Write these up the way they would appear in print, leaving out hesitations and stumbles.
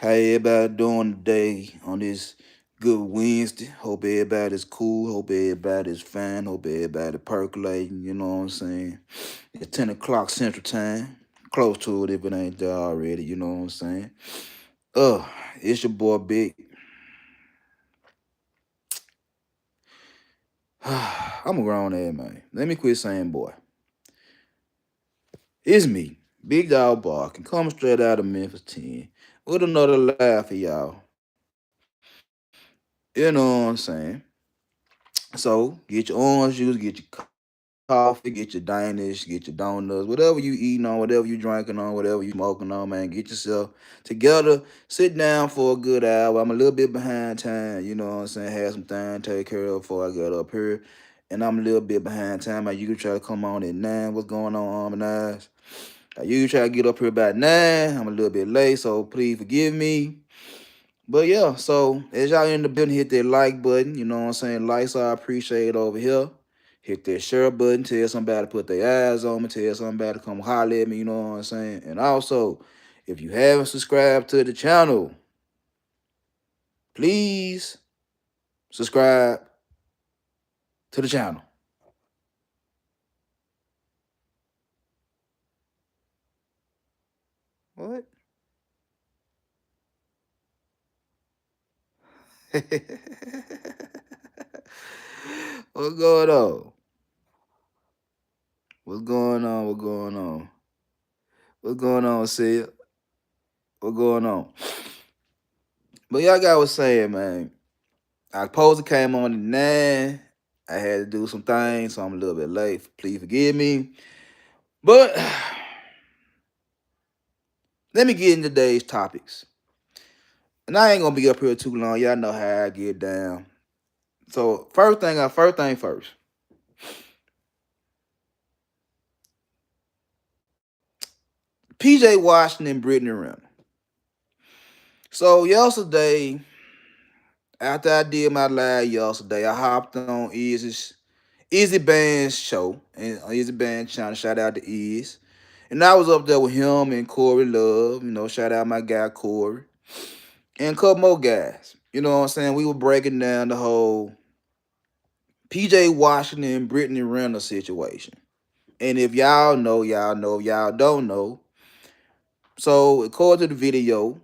How everybody doing today on this good Wednesday? Hope everybody's cool. Hope everybody's fine. Hope everybody percolating. You know what I'm saying? It's 10 o'clock Central Time. Close to it if it ain't there already. You know what I'm saying? Uh, it's your boy Big. I'm a grown ass man. Let me quit saying boy. It's me, Big Dog Barking, coming straight out of Memphis 10 with another laugh for y'all. You know what I'm saying? So get your orange juice, get your coffee, get your Danish, get your donuts, whatever you eating on, whatever you drinking on, whatever you smoking on, man. Get yourself together, sit down for a good hour. I'm a little bit behind time, you know what I'm saying? Have some things to take care of before I get up here. And I'm a little bit behind time. Man, you can try to come on at 9. What's going on, Harmonize? I usually try to get up here about 9. I'm a little bit late, so please forgive me. But yeah, so as y'all in the building, hit that like button. You know what I'm saying? Likes I appreciate over here. Hit that share button. Tell somebody to put their eyes on me. Tell somebody to come holler at me. You know what I'm saying? And also, if you haven't subscribed to the channel, please subscribe to the channel. What? What's going on? What's going on? What's going on? What's going on, Sid? What's going on? But y'all got was saying, man. I supposed to came on at 9. I had to do some things, so I'm a little bit late. Please forgive me. But let me get into today's topics. And I ain't gonna be up here too long. Y'all know how I get down. So first thing first. PJ Washington and Brittany Renner. So yesterday, after I did my live yesterday, I hopped on Izzy Band's show and on Izzy Band channel. Shout out to Iz. And I was up there with him and Corey Love. You know, shout out my guy Corey. And a couple more guys. You know what I'm saying? We were breaking down the whole PJ Washington and Brittany Renner situation. And if y'all know, y'all know. If y'all don't know. So according to the video,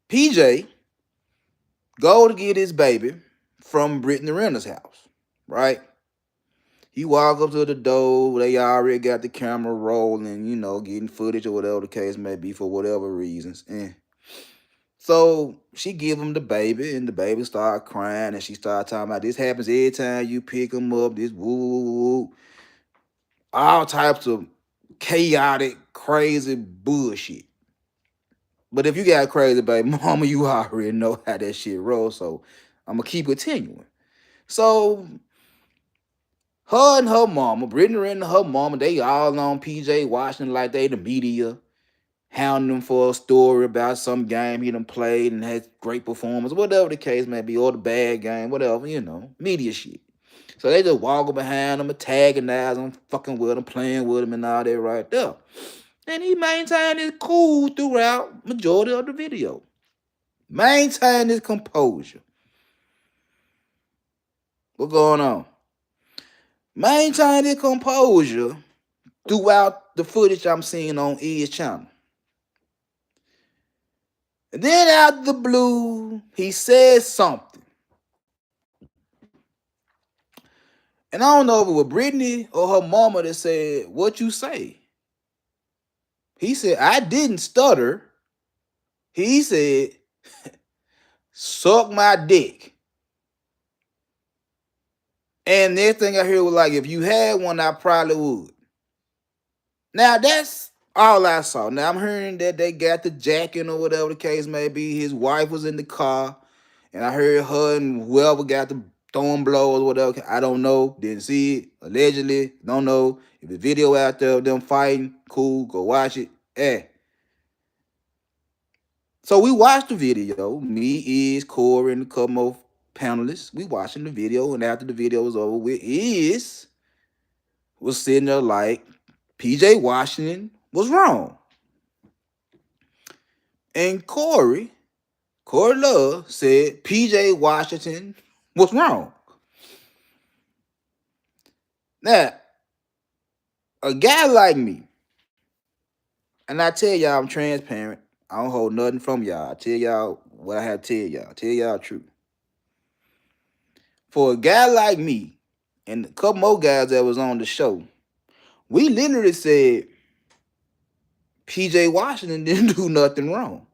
PJ go to get his baby from Brittany Renner's house, right? He walk up to the door. They already got the camera rolling, you know, getting footage or whatever the case may be for whatever reasons. So she give him the baby, and the baby start crying, and she start talking about this happens every time you pick him up. This woo, all types of chaotic, crazy bullshit. But if you got a crazy baby mama, you already know how that shit rolls. So I'm gonna keep continuing. So her and her mama, Brittany and her mama, they all on PJ Washington like they the media, hounding him for a story about some game he done played and had great performance, whatever the case may be, or the bad game, whatever, you know, media shit. So they just walking behind him, antagonizing him, fucking with him, playing with him, and all that right there. And he maintained his cool throughout majority of the video. Maintain his composure. What's going on? Maintain his composure throughout the footage I'm seeing on E's channel. And then out of the blue, he says something. And I don't know if it was Brittany or her mama that said, "What you say?" He said, "I didn't stutter." He said, "Suck my dick." And next thing I heard was like, "If you had one, I probably would." Now that's all I saw. Now I'm hearing that they got the jacking or whatever the case may be. His wife was in the car, and I heard her and whoever got the throwing blows or whatever. I don't know. Didn't see it. Allegedly, don't know. If the video out there of them fighting, cool. Go watch it. So we watched the video. Me, Is, Corey, and a couple more panelists. We watching the video, and after the video was over with, Is was sitting there like PJ Washington was wrong. And Corey Love said PJ Washington was wrong. Now, a guy like me, and I tell y'all I'm transparent. I don't hold nothing from y'all. I tell y'all what I have to tell y'all. Tell y'all the truth. For a guy like me and a couple more guys that was on the show, we literally said PJ Washington didn't do nothing wrong.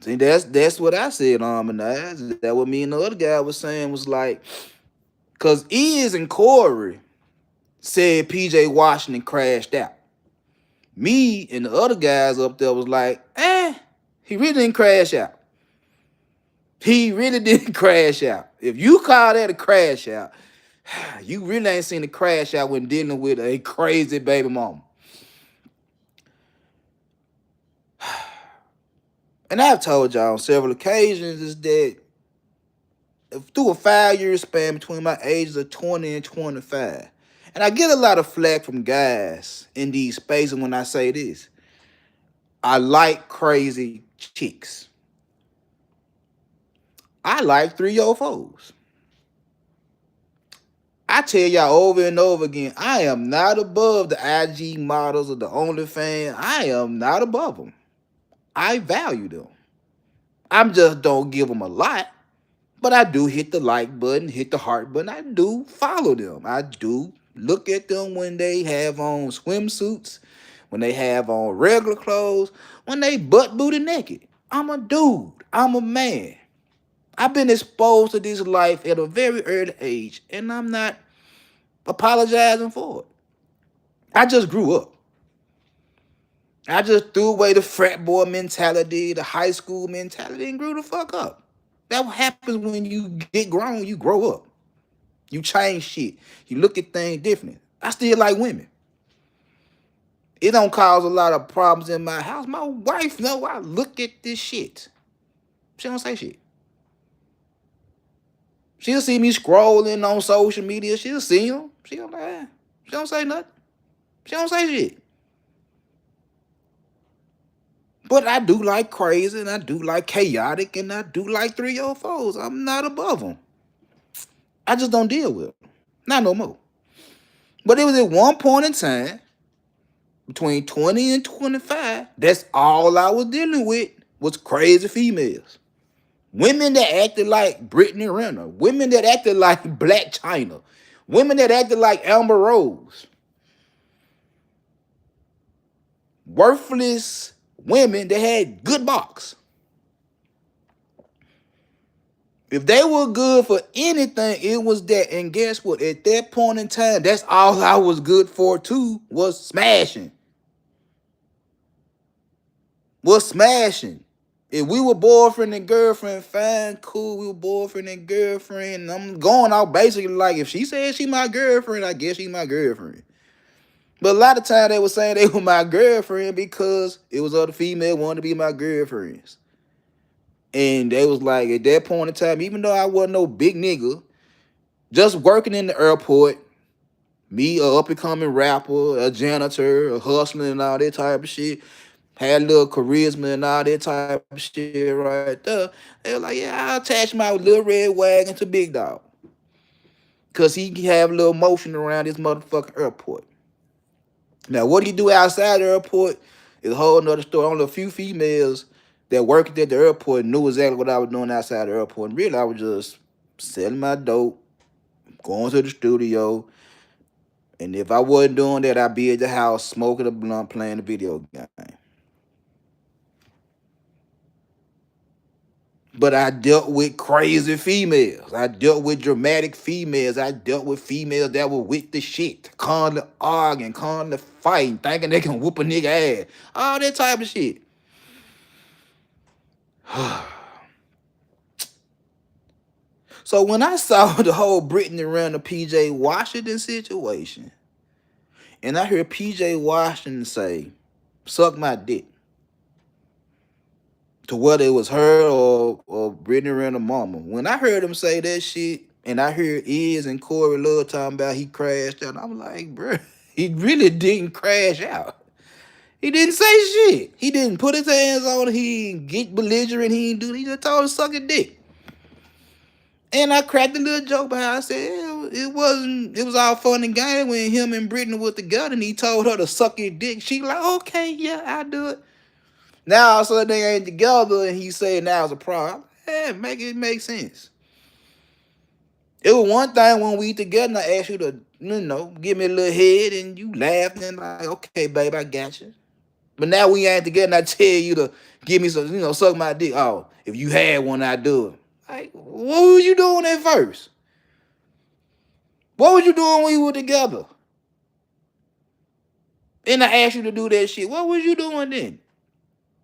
See, that's what I said, and that what me and the other guy was saying was like, cause Iz and Corey said PJ Washington crashed out. Me and the other guys up there was like, he really didn't crash out. He really didn't crash out. If you call that a crash out, you really ain't seen a crash out when dealing with a crazy baby mama. And I've told y'all on several occasions is that through a 5-year span between my ages of 20 and 25, and I get a lot of flack from guys in these spaces when I say this. I like crazy chicks. I like 304s. I tell y'all over and over again, I am not above the IG models or the OnlyFans. I am not above them. I value them. I just don't give them a lot, but I do hit the like button, hit the heart button. I do follow them. I do look at them when they have on swimsuits, when they have on regular clothes, when they butt booty naked. I'm a dude. I'm a man. I've been exposed to this life at a very early age, and I'm not apologizing for it. I just grew up. I just threw away the frat boy mentality, the high school mentality, and grew the fuck up. That what happens when you get grown, you grow up. You change shit. You look at things different. I still like women. It don't cause a lot of problems in my house. My wife know I look at this shit. She don't say shit. She'll see me scrolling on social media. She'll see them. She don't say nothing. She don't say shit. But I do like crazy, and I do like chaotic, and I do like 304s. I'm not above them. I just don't deal with them. Not no more. But it was at one point in time, between 20 and 25, that's all I was dealing with was crazy females. Women that acted like Brittany Renner. Women that acted like Black China. Women that acted like Amber Rose. Worthless women that had good box. If they were good for anything, it was that. And guess what? At that point in time, that's all I was good for too, was smashing. Was smashing. If we were boyfriend and girlfriend, fine, cool. We were boyfriend and girlfriend. I'm going out basically like if she said she my girlfriend, I guess she my girlfriend. But a lot of times they were saying they were my girlfriend because it was other female wanted to be my girlfriends. And they was like, at that point in time, even though I wasn't no big nigga, just working in the airport, me, a up-and-coming rapper, a janitor, a hustler, and all that type of shit, had a little charisma and all that type of shit right there. They were like, yeah, I'll attach my little red wagon to Big Dog. Because he can have a little motion around this motherfucking airport. Now, what he do outside the airport is a whole nother story. Only a few females that worked at the airport knew exactly what I was doing outside the airport. And really, I was just selling my dope, going to the studio. And if I wasn't doing that, I'd be at the house smoking a blunt, playing a video game. But I dealt with crazy females. I dealt with dramatic females. I dealt with females that were with the shit, constantly arguing, constantly fighting, thinking they can whoop a nigga ass. All that type of shit. So when I saw the whole Brittany around the PJ Washington situation, And I heard PJ Washington say, suck my dick. To whether it was her or Brittany Renner mama. When I heard him say that shit, and I heard Iz and Corey Love talking about he crashed out, I'm like, bro, he really didn't crash out. He didn't say shit. He didn't put his hands on it. He didn't get belligerent. He didn't do it. He just told her to suck a dick. And I cracked a little joke behind. I said, it wasn't, it was all fun and game when him and Brittany were together and he told her to suck his dick. She like, okay, yeah, I'll do it. Now all of a sudden they ain't together and he said now it's a problem. Yeah, make it make sense. It was one thing when we together and I asked you to, give me a little head and you laughed and like, okay, babe, I got you. But now we ain't together and I tell you to give me some, suck my dick. Oh, if you had one, I'd do it. Like, what was you doing at first? What was you doing when we were together? And I asked you to do that shit. What was you doing then?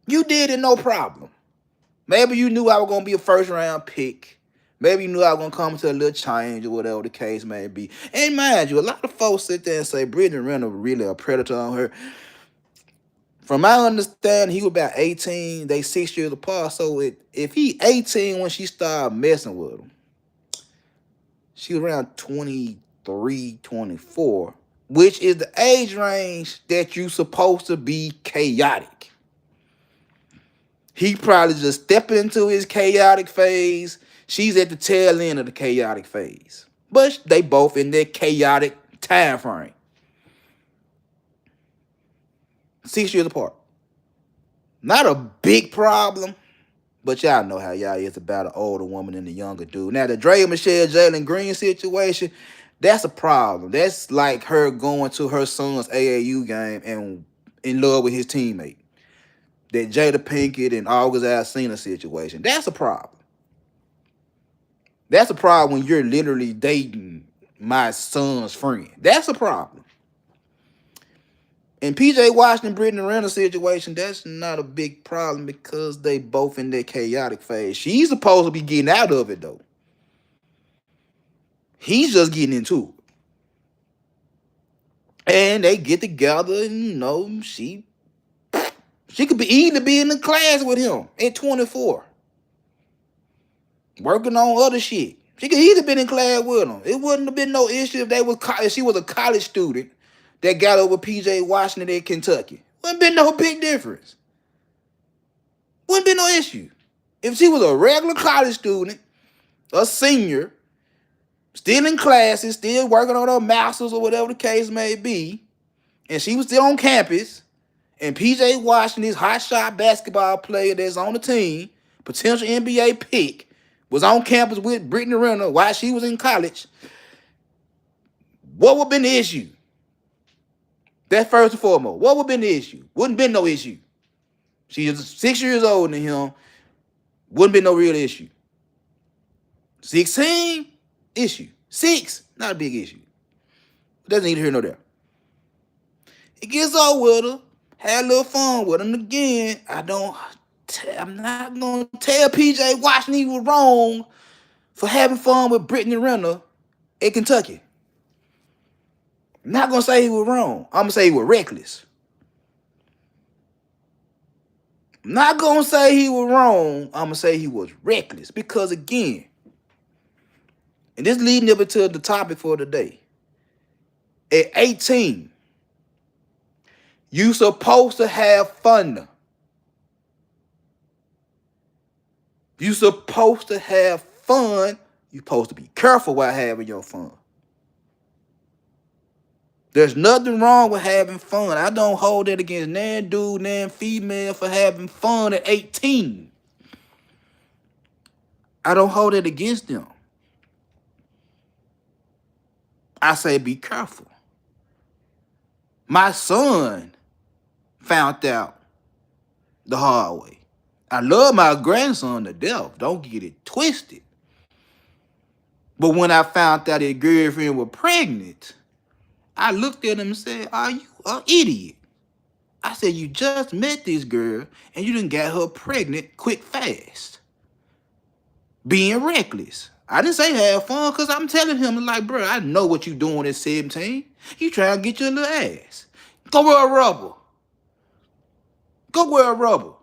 You did it, no problem. Maybe you knew I was going to be a first round pick. Maybe you knew I was going to come to a little change or whatever the case may be. And mind you, a lot of folks sit there and say Brittany Renner really a predator on her. From my understanding, he was about 18. They 6 years apart. So if he 18 when she started messing with him, she was around 23, 24, which is the age range that you supposed to be chaotic. He probably just stepping into his chaotic phase. She's at the tail end of the chaotic phase. But they both in their chaotic time frame. 6 years apart. Not a big problem, but y'all know how y'all is about an older woman and a younger dude. Now, the Dre Michelle Jalen Green situation, that's a problem. That's like her going to her son's AAU game and in love with his teammate. That Jada Pinkett and August Alsina situation. That's a problem. That's a problem when you're literally dating my son's friend. That's a problem. In PJ Washington, Brittany Renner situation, that's not a big problem because they both in their chaotic phase. She's supposed to be getting out of it, though. He's just getting into it. And they get together and, she could be easily be in the class with him at 24. Working on other shit. She could either been in class with him. It wouldn't have been no issue if she was a college student that got over PJ Washington in Kentucky. Wouldn't been no big difference. Wouldn't be no issue. If she was a regular college student, a senior, still in classes, still working on her masters or whatever the case may be, and she was still on campus, and PJ Washington, this hotshot basketball player that's on the team, potential NBA pick, was on campus with Brittany Renner while she was in college, what would have been the issue? That's first and foremost. What would have been the issue? Wouldn't been no issue. She is 6 years older than him. Wouldn't be no real issue. 16, issue. 6, not a big issue. Doesn't need to hear no there. It gets old with her. Had a little fun with him again. I'm not going to tell PJ Washington he was wrong for having fun with Brittany Renner in Kentucky. I'm not going to say he was wrong. I'm going to say he was reckless. I'm not going to say he was wrong. I'm going to say he was reckless. Because again, and this leading up into the topic for today. At 18, you supposed to have fun. You supposed to have fun. You supposed to be careful while having your fun. There's nothing wrong with having fun. I don't hold that against nan dude, nan female for having fun at 18. I don't hold it against them. I say be careful. My son found out the hard way. I love my grandson to death. Don't get it twisted. But when I found out his girlfriend was pregnant, I looked at him and said, are you an idiot? I said, you just met this girl and you done got her pregnant quick, fast. Being reckless. I didn't say have fun because I'm telling him, like, bro, I know what you doing at 17. You trying to get your little ass. Go wear a rubber. Go wear a rubber.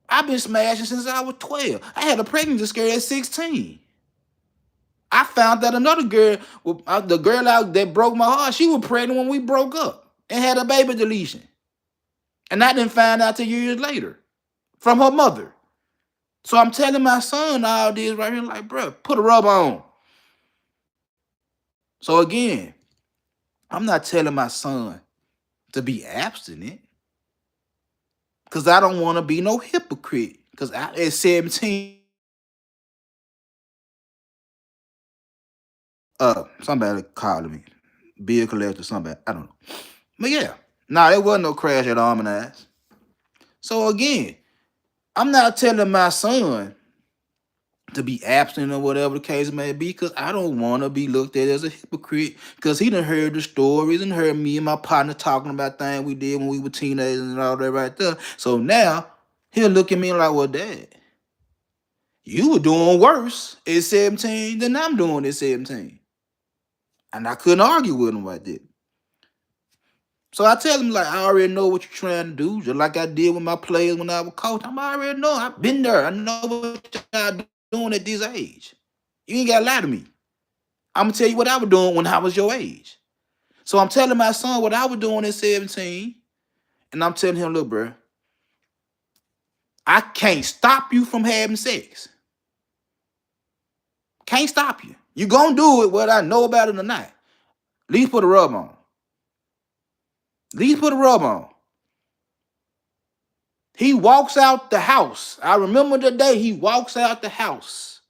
I've been smashing since I was 12. I had a pregnancy scare at 16. I found out another girl, the girl out that broke my heart, she was pregnant when we broke up and had a baby deletion. And I didn't find out till years later from her mother. So I'm telling my son all this right here, like, bro, put a rubber on. So again, I'm not telling my son to be abstinent because I don't want to be no hypocrite. Because at 17, somebody called me, bill collector, somebody, I don't know. But yeah, nah, there wasn't no crash at Harmonize. So again, I'm not telling my son to be absent or whatever the case may be, because I don't want to be looked at as a hypocrite, because he done heard the stories and heard me and my partner talking about things we did when we were teenagers and all that right there. So now he'll look at me like, well, Dad, you were doing worse at 17 than I'm doing at 17. And I couldn't argue with him like that. So I tell him, like, I already know what you're trying to do, just like I did with my players when I was coach. I already know. I've been there. I know what y'all doing at this age. You ain't got to lie to me. I'm going to tell you what I was doing when I was your age. So I'm telling my son what I was doing at 17, and I'm telling him, look, bro, I can't stop you from having sex. Can't stop you. You going to do it whether I know about it or not. At least put a rub on. At least put a rub on. He walks out the house. I remember the day he walks out the house.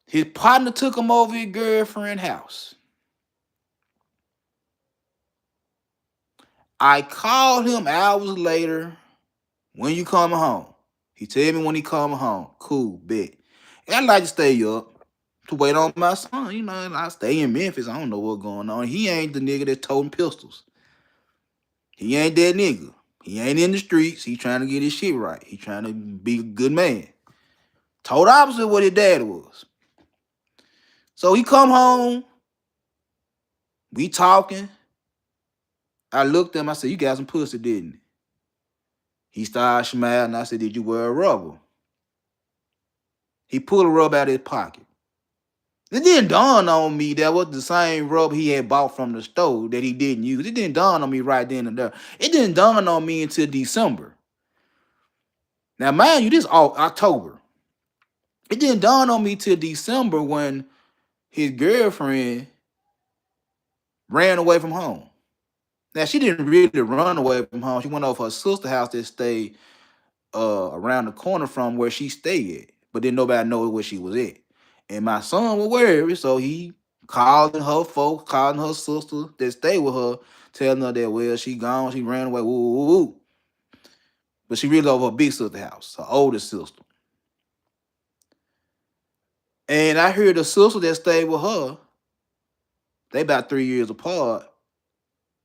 His partner took him over his girlfriend's house. I called him hours later. When you coming home? He tell me when he coming home. Cool, bet. And I like to stay up to wait on my son. You know, and I stay in Memphis. I don't know what's going on. He ain't the nigga that's toting pistols. He ain't that nigga. He ain't in the streets. He trying to get his shit right. He trying to be a good man. Total opposite of what his dad was. So he come home. We talking. I looked at him. I said, you got some pussy, didn't you? He started smiling. I said, did you wear a rubber? He pulled a rubber out of his pocket. It didn't dawn on me that was the same rubber he had bought from the store that he didn't use. It didn't dawn on me right then and there. It didn't dawn on me until December. Now, mind you, this is October. It didn't dawn on me till December when his girlfriend ran away from home. Now, she didn't really run away from home. She went over her sister's house that stayed around the corner from where she stayed at. But then nobody know where she was at. And my son was worried, so he calling her folks, calling her sister that stayed with her, telling her that, well, she gone, she ran away, woo, woo, woo. But she really over her big sister's house, her oldest sister. And I heard the sister that stayed with her, they about 3 years apart.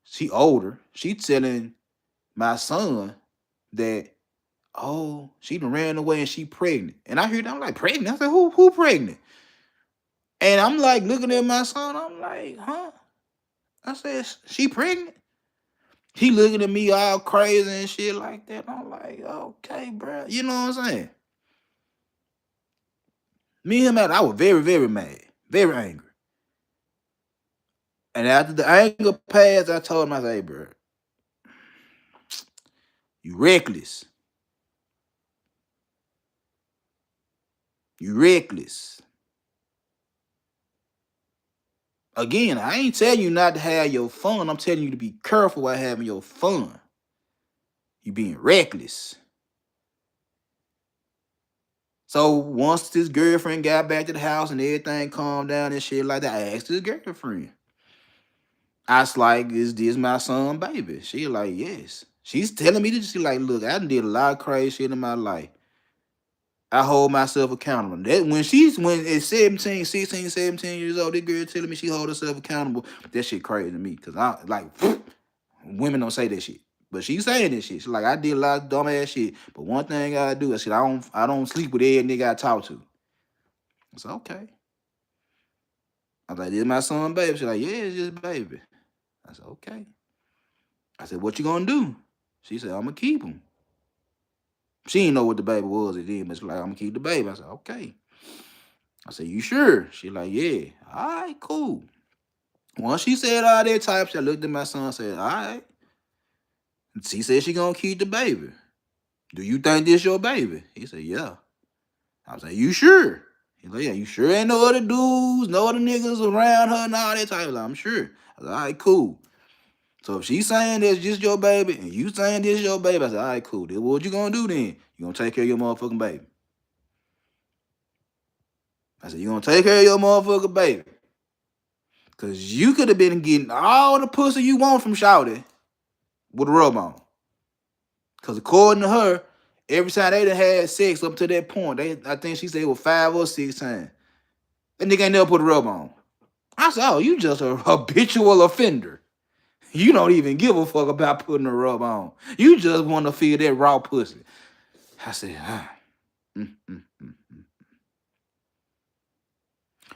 She older. She telling my son that, oh, she done ran away and she pregnant. And I heard that, I'm like, pregnant? I said, who pregnant? And I'm like looking at my son, I'm like, huh? I said, she pregnant? He looking at me all crazy and shit like that. I'm like, okay, bro. You know what I'm saying? Me and him, I was very, very mad. Very angry. And after the anger passed, I told him, I said, hey, bro, you reckless. You reckless. Again, I ain't telling you not to have your fun. I'm telling you to be careful while having your fun. You being reckless. So once this girlfriend got back to the house and everything calmed down and shit like that, I asked his girlfriend. I was like, is this my son, baby? She like, yes. She's telling me this. She like, look, I done did a lot of crazy shit in my life. I hold myself accountable. That when at 17, 16, 17 years old, this girl telling me she hold herself accountable, that shit crazy to me. Cause I like women don't say that shit. But she saying this shit. She's like, I did a lot of dumb ass shit. But one thing I do, I said, I don't sleep with every nigga I talk to. I said, okay. I was like, this is my son, baby. She's like, yeah, it's just baby. I said, okay. I said, what you gonna do? She said, I'm gonna keep him. She didn't know what the baby was at then, but she's like, I'm gonna keep the baby. I said, okay. I said, you sure? She like, yeah. All right, cool. Once she said all that type shit, I looked at my son and said, all right. She said she gonna keep the baby. Do you think this your baby? He said, yeah. I was like, you sure? He's like, yeah, you sure ain't no other dudes, no other niggas around her and all that type of like, I'm sure. I was like, all right, cool. So if she's saying that's just your baby and you saying this your baby, I said, all right, cool. Then what you gonna do then? You gonna take care of your motherfucking baby. I said, you gonna take care of your motherfucking baby. Cause you could have been getting all the pussy you want from Shawty with a rub on. Cause according to her, every time they done had sex up to that point, I think she said it was 5 or 6 times. That nigga ain't never put a rub on. I said, oh, you just a habitual offender. You don't even give a fuck about putting a rub on. You just want to feel that raw pussy. I said, ah.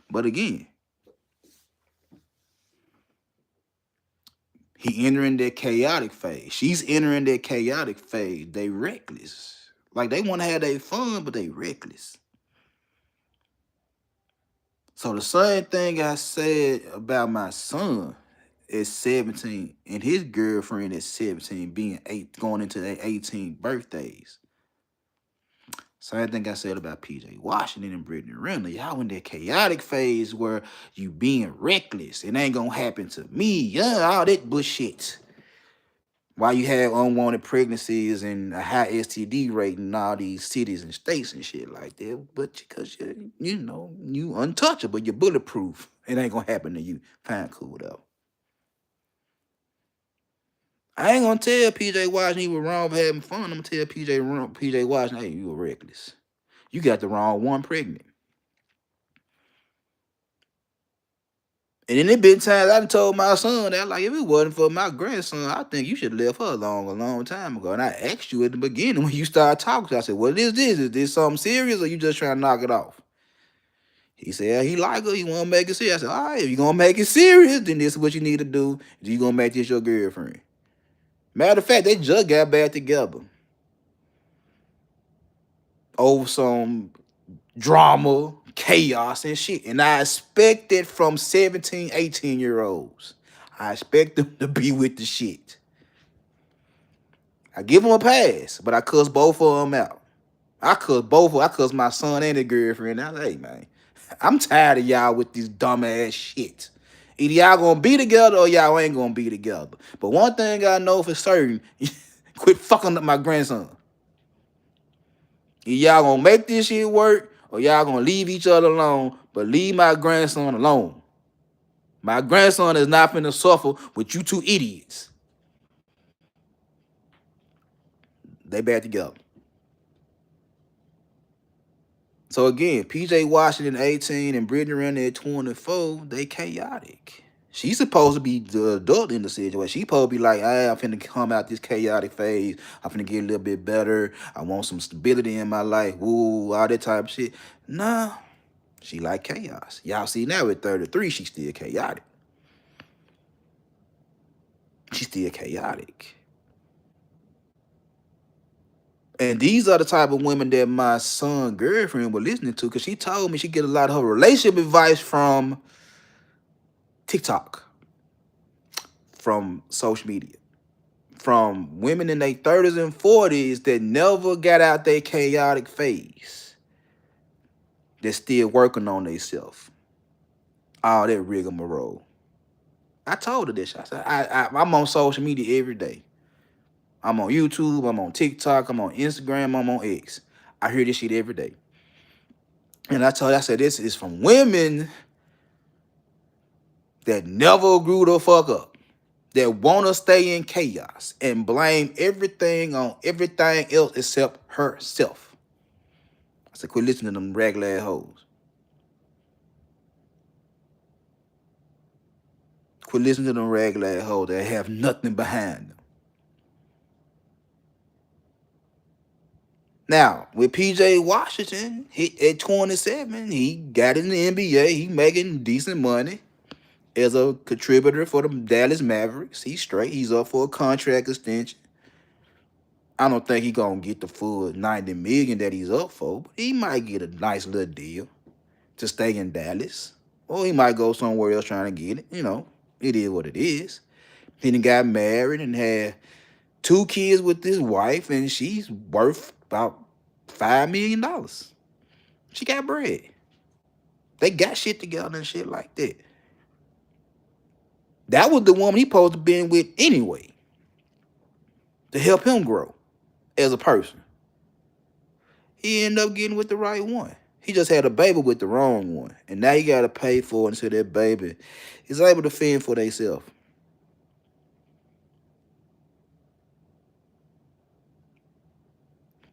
But again, he entering that chaotic phase. She's entering that chaotic phase. They reckless. Like they want to have their fun, but they reckless. So the same thing I said about my son at 17 and his girlfriend at 17 being 8 going into their 18 birthdays. Same thing I said about PJ Washington and Brittany Renner. Y'all in that chaotic phase where you being reckless. It ain't gonna happen to me. Yeah, all that bullshit. Why you have unwanted pregnancies and a high STD rate in all these cities and states and shit like that. But because you untouchable, you're bulletproof. It ain't gonna happen to you. Fine, cool though. I ain't gonna tell PJ Washington he was wrong for having fun. I'm gonna tell PJ Washington, hey, you were reckless. You got the wrong one pregnant. And then it been times I done told my son that, like, if it wasn't for my grandson, I think you should have left her a long time ago. And I asked you at the beginning when you started talking, I said, what is this? Is this something serious or you just trying to knock it off? He said, he like her, he want to make it serious. I said, all right, if you going to make it serious, then this is what you need to do. You going to make this your girlfriend. Matter of fact, they just got back together over some drama, chaos, and shit. And I expect it from 17, 18-year-olds. I expect them to be with the shit. I give them a pass, but I cuss both of them out. I cuss my son and the girlfriend. I like, hey, man, I'm tired of y'all with this dumbass shit. Either y'all gonna be together or y'all ain't gonna be together. But one thing I know for certain, quit fucking up my grandson. Either y'all gonna make this shit work or y'all gonna leave each other alone, but leave my grandson alone. My grandson is not finna suffer with you two idiots. They back together. So again, PJ Washington 18 and Brittany Renner at 24, they chaotic. She's supposed to be the adult in the situation. She's supposed to be like, hey, I'm finna come out this chaotic phase. I'm finna get a little bit better. I want some stability in my life. Woo, all that type of shit. Nah, she like chaos. Y'all see now at 33, she's still chaotic. She's still chaotic. And these are the type of women that my son girlfriend was listening to, because she told me she get a lot of her relationship advice from TikTok, from social media, from women in their 30s and 40s that never got out their chaotic phase. They're still working on themselves. All that rigmarole. I told her this. I said, I'm on social media every day. I'm on YouTube, I'm on TikTok, I'm on Instagram, I'm on X. I hear this shit every day. And I told her, I said, this is from women that never grew the fuck up, that want to stay in chaos and blame everything on everything else except herself. I said, quit listening to them regular hoes. Quit listening to them regular hoes that have nothing behind them. Now, with PJ Washington, at 27, he got in the NBA. He making decent money as a contributor for the Dallas Mavericks. He's straight. He's up for a contract extension. I don't think he gonna get the full 90 million that he's up for, but he might get a nice little deal to stay in Dallas. Or he might go somewhere else trying to get it. It is what it is. He done got married and had two kids with his wife, and she's worth about $5 million. She got bread. They got shit together and shit like that. That was the woman he supposed to been with anyway, to help him grow as a person. He ended up getting with the right one. He just had a baby with the wrong one. And now you gotta pay for it until that baby is able to fend for themselves.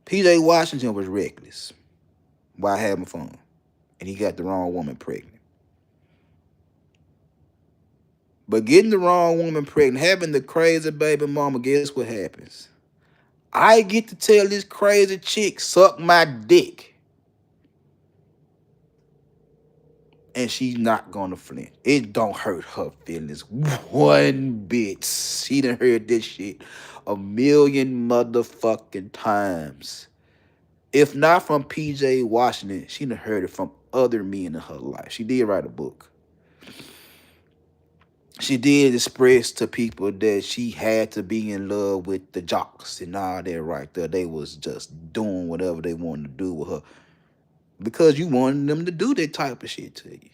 PJ Washington was reckless while having fun. And he got the wrong woman pregnant. But getting the wrong woman pregnant, having the crazy baby mama, guess what happens? I get to tell this crazy chick, suck my dick. And she's not gonna flinch. It don't hurt her feelings one bit. She done heard this shit a million motherfucking times. If not from PJ Washington, she done heard it from other men in her life. She did write a book. She did express to people that she had to be in love with the jocks and all that right there. They was just doing whatever they wanted to do with her because you wanted them to do that type of shit to you.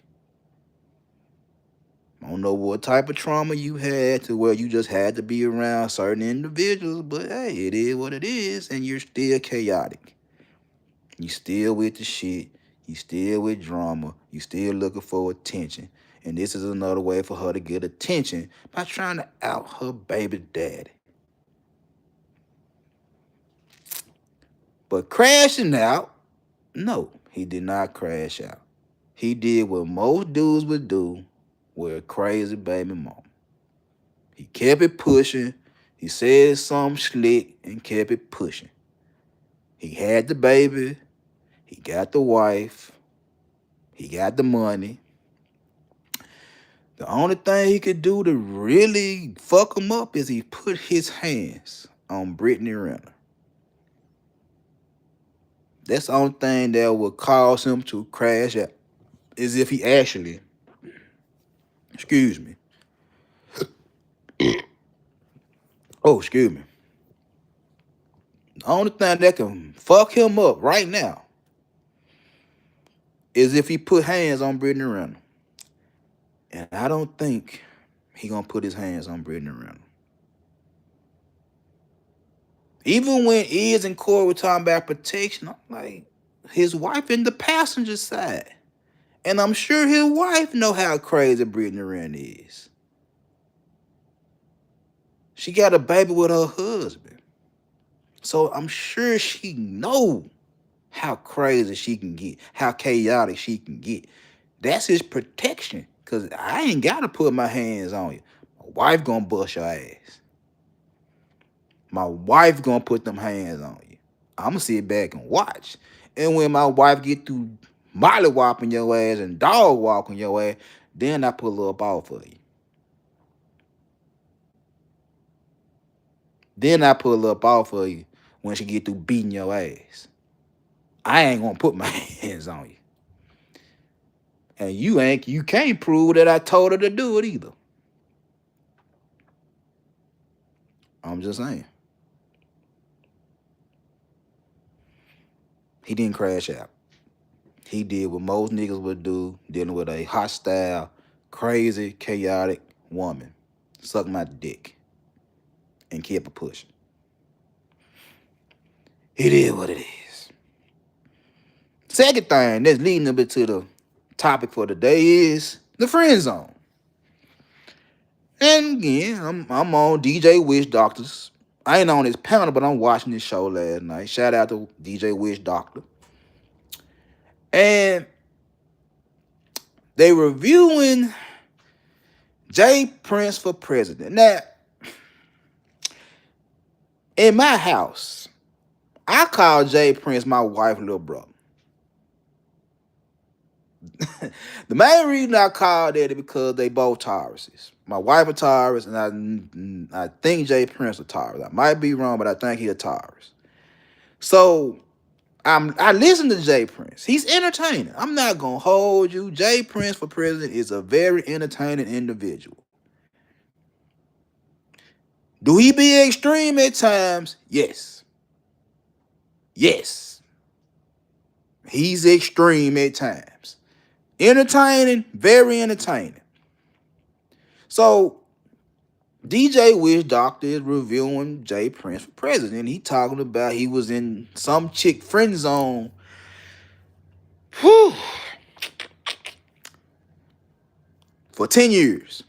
I don't know what type of trauma you had to where you just had to be around certain individuals, but hey, it is what it is, and you're still chaotic. You still with the shit. You still with drama. You still looking for attention. And this is another way for her to get attention by trying to out her baby daddy. But crashing out, no, he did not crash out. He did what most dudes would do with a crazy baby mom. He kept it pushing. He said something slick and kept it pushing. He had the baby. He got the wife. He got the money. The only thing he could do to really fuck him up is he put his hands on Brittany Renner. That's the only thing that would cause him to crash out, is if he actually, excuse me. Oh, excuse me. The only thing that can fuck him up right now is if he put hands on Brittany Renner. And I don't think he gonna put his hands on Brittany Renner. Even when Iz and Corey were talking about protection, I'm like, his wife in the passenger side. And I'm sure his wife know how crazy Brittany Renner is. She got a baby with her husband. So I'm sure she know how crazy she can get, how chaotic she can get. That's his protection. Because I ain't got to put my hands on you. My wife going to bust your ass. My wife going to put them hands on you. I'm going to sit back and watch. And when my wife get through mollywopping your ass and dog walking your ass, then I pull up off of you. Then I pull up off of you when she get through beating your ass. I ain't going to put my hands on you. And you can't prove that I told her to do it either. I'm just saying. He didn't crash out. He did what most niggas would do, dealing with a hostile, crazy, chaotic woman. Suck my dick. And kept it pushing. It is what it is. Second thing that's leading a bit to the topic for today is the friend zone. And again, I'm on DJ Wish Doctors. I ain't on this panel, but I'm watching this show last night. Shout out to DJ Wish Doctor. And they reviewing Jay Prince for president. Now, in my house, I call Jay Prince my wife little brother. The main reason I called that is because they both Tauruses. My wife a Taurus, and I think Jay Prince a Taurus. I might be wrong, but I think he a Taurus. So I listen to Jay Prince. He's entertaining. I'm not gonna hold you. Jay Prince for president is a very entertaining individual. Do he be extreme at times? Yes. Yes. He's extreme at times. Entertaining, very entertaining. So DJ Wish Doctor is reviewing Jay Prince for president. He talking about he was in some chick friend zone. Whew, for 10 years.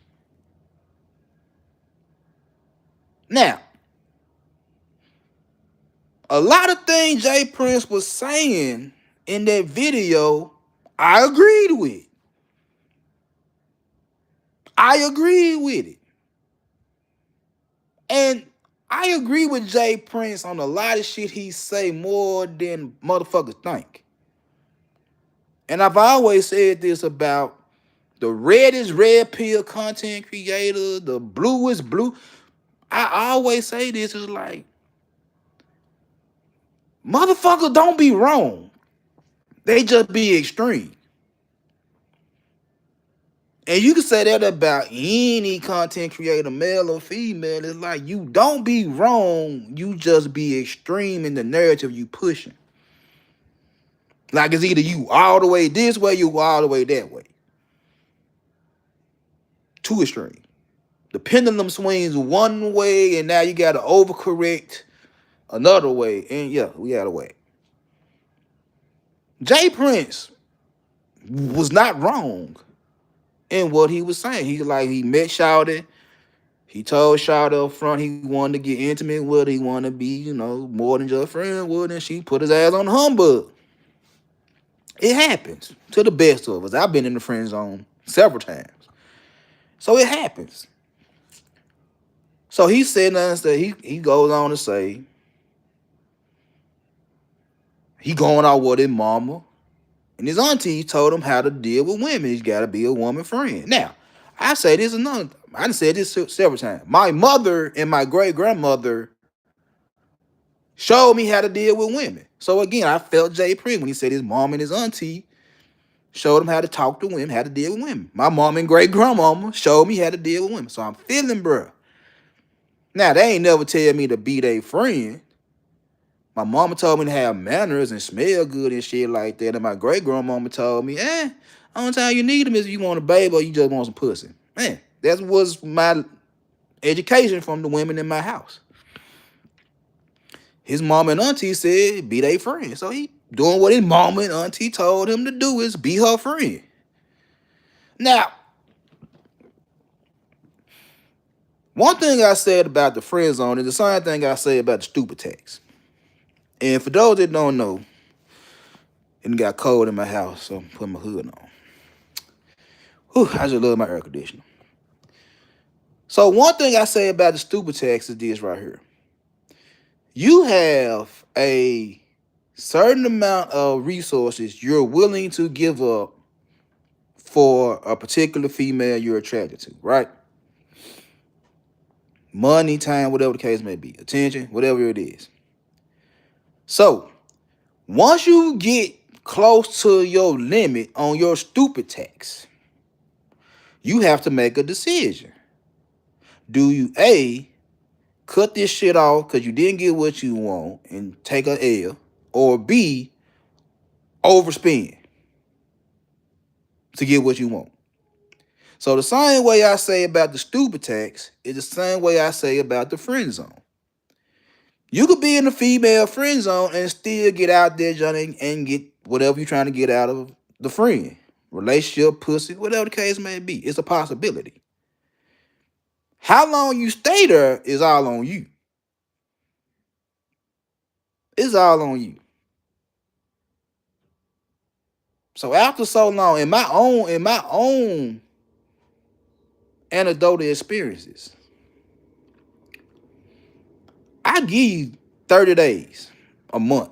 Now, a lot of things Jay Prince was saying in that video, I agreed with. I agreed with it. And I agree with Jay Prince on a lot of shit he say more than motherfuckers think. And I've always said this about the red is red pill content creator, the blue is blue. I always say this is like, motherfuckers don't be wrong. They just be extreme. And you can say that about any content creator, male or female. It's like, you don't be wrong. You just be extreme in the narrative you pushing. Like it's either you all the way this way, you all the way that way. Too extreme. The pendulum swings one way, and now you got to overcorrect another way. And yeah, we had a way. Jay Prince was not wrong in what he was saying. He met Shawty. He told Shawty up front he wanted to get intimate with her. He wanted to be, more than just a friend with her. And she put his ass on the humbug. It happens to the best of us. I've been in the friend zone several times. So it happens. So he said nothing. He goes on to say he going out with his mama. And his auntie told him how to deal with women. He's got to be a woman friend. Now, I say this another. I done said this several times. My mother and my great grandmother showed me how to deal with women. So again, I felt Jay Prince when he said his mom and his auntie showed him how to talk to women, how to deal with women. My mom and great grandmama showed me how to deal with women. So I'm feeling, bruh. Now, they ain't never tell me to be their friend. My mama told me to have manners and smell good and shit like that. And my great grandmama told me, only time you need them is if you want a baby or you just want some pussy. Man, that was my education from the women in my house. His mama and auntie said, be their friend. So he doing what his mama and auntie told him to do is be her friend. Now, one thing I said about the friend zone is the same thing I say about the stupid text. And for those that don't know, it got cold in my house, so I'm putting my hood on. Whew, I just love my air conditioner. So one thing I say about the stupid text is this right here. You have a certain amount of resources you're willing to give up for a particular female you're attracted to, right? Money, time, whatever the case may be. Attention, whatever it is. So, once you get close to your limit on your stupid tax, you have to make a decision. Do you A, cut this shit off because you didn't get what you want and take an L, or B, overspend to get what you want? So the same way I say about the stupid tax is the same way I say about the friend zone. You could be in the female friend zone and still get out there, Johnny, and get whatever you're trying to get out of the friend. Relationship, pussy, whatever the case may be. It's a possibility. How long you stay there is all on you. It's all on you. So after so long, in my own anecdotal experiences, I give you 30 days. a month.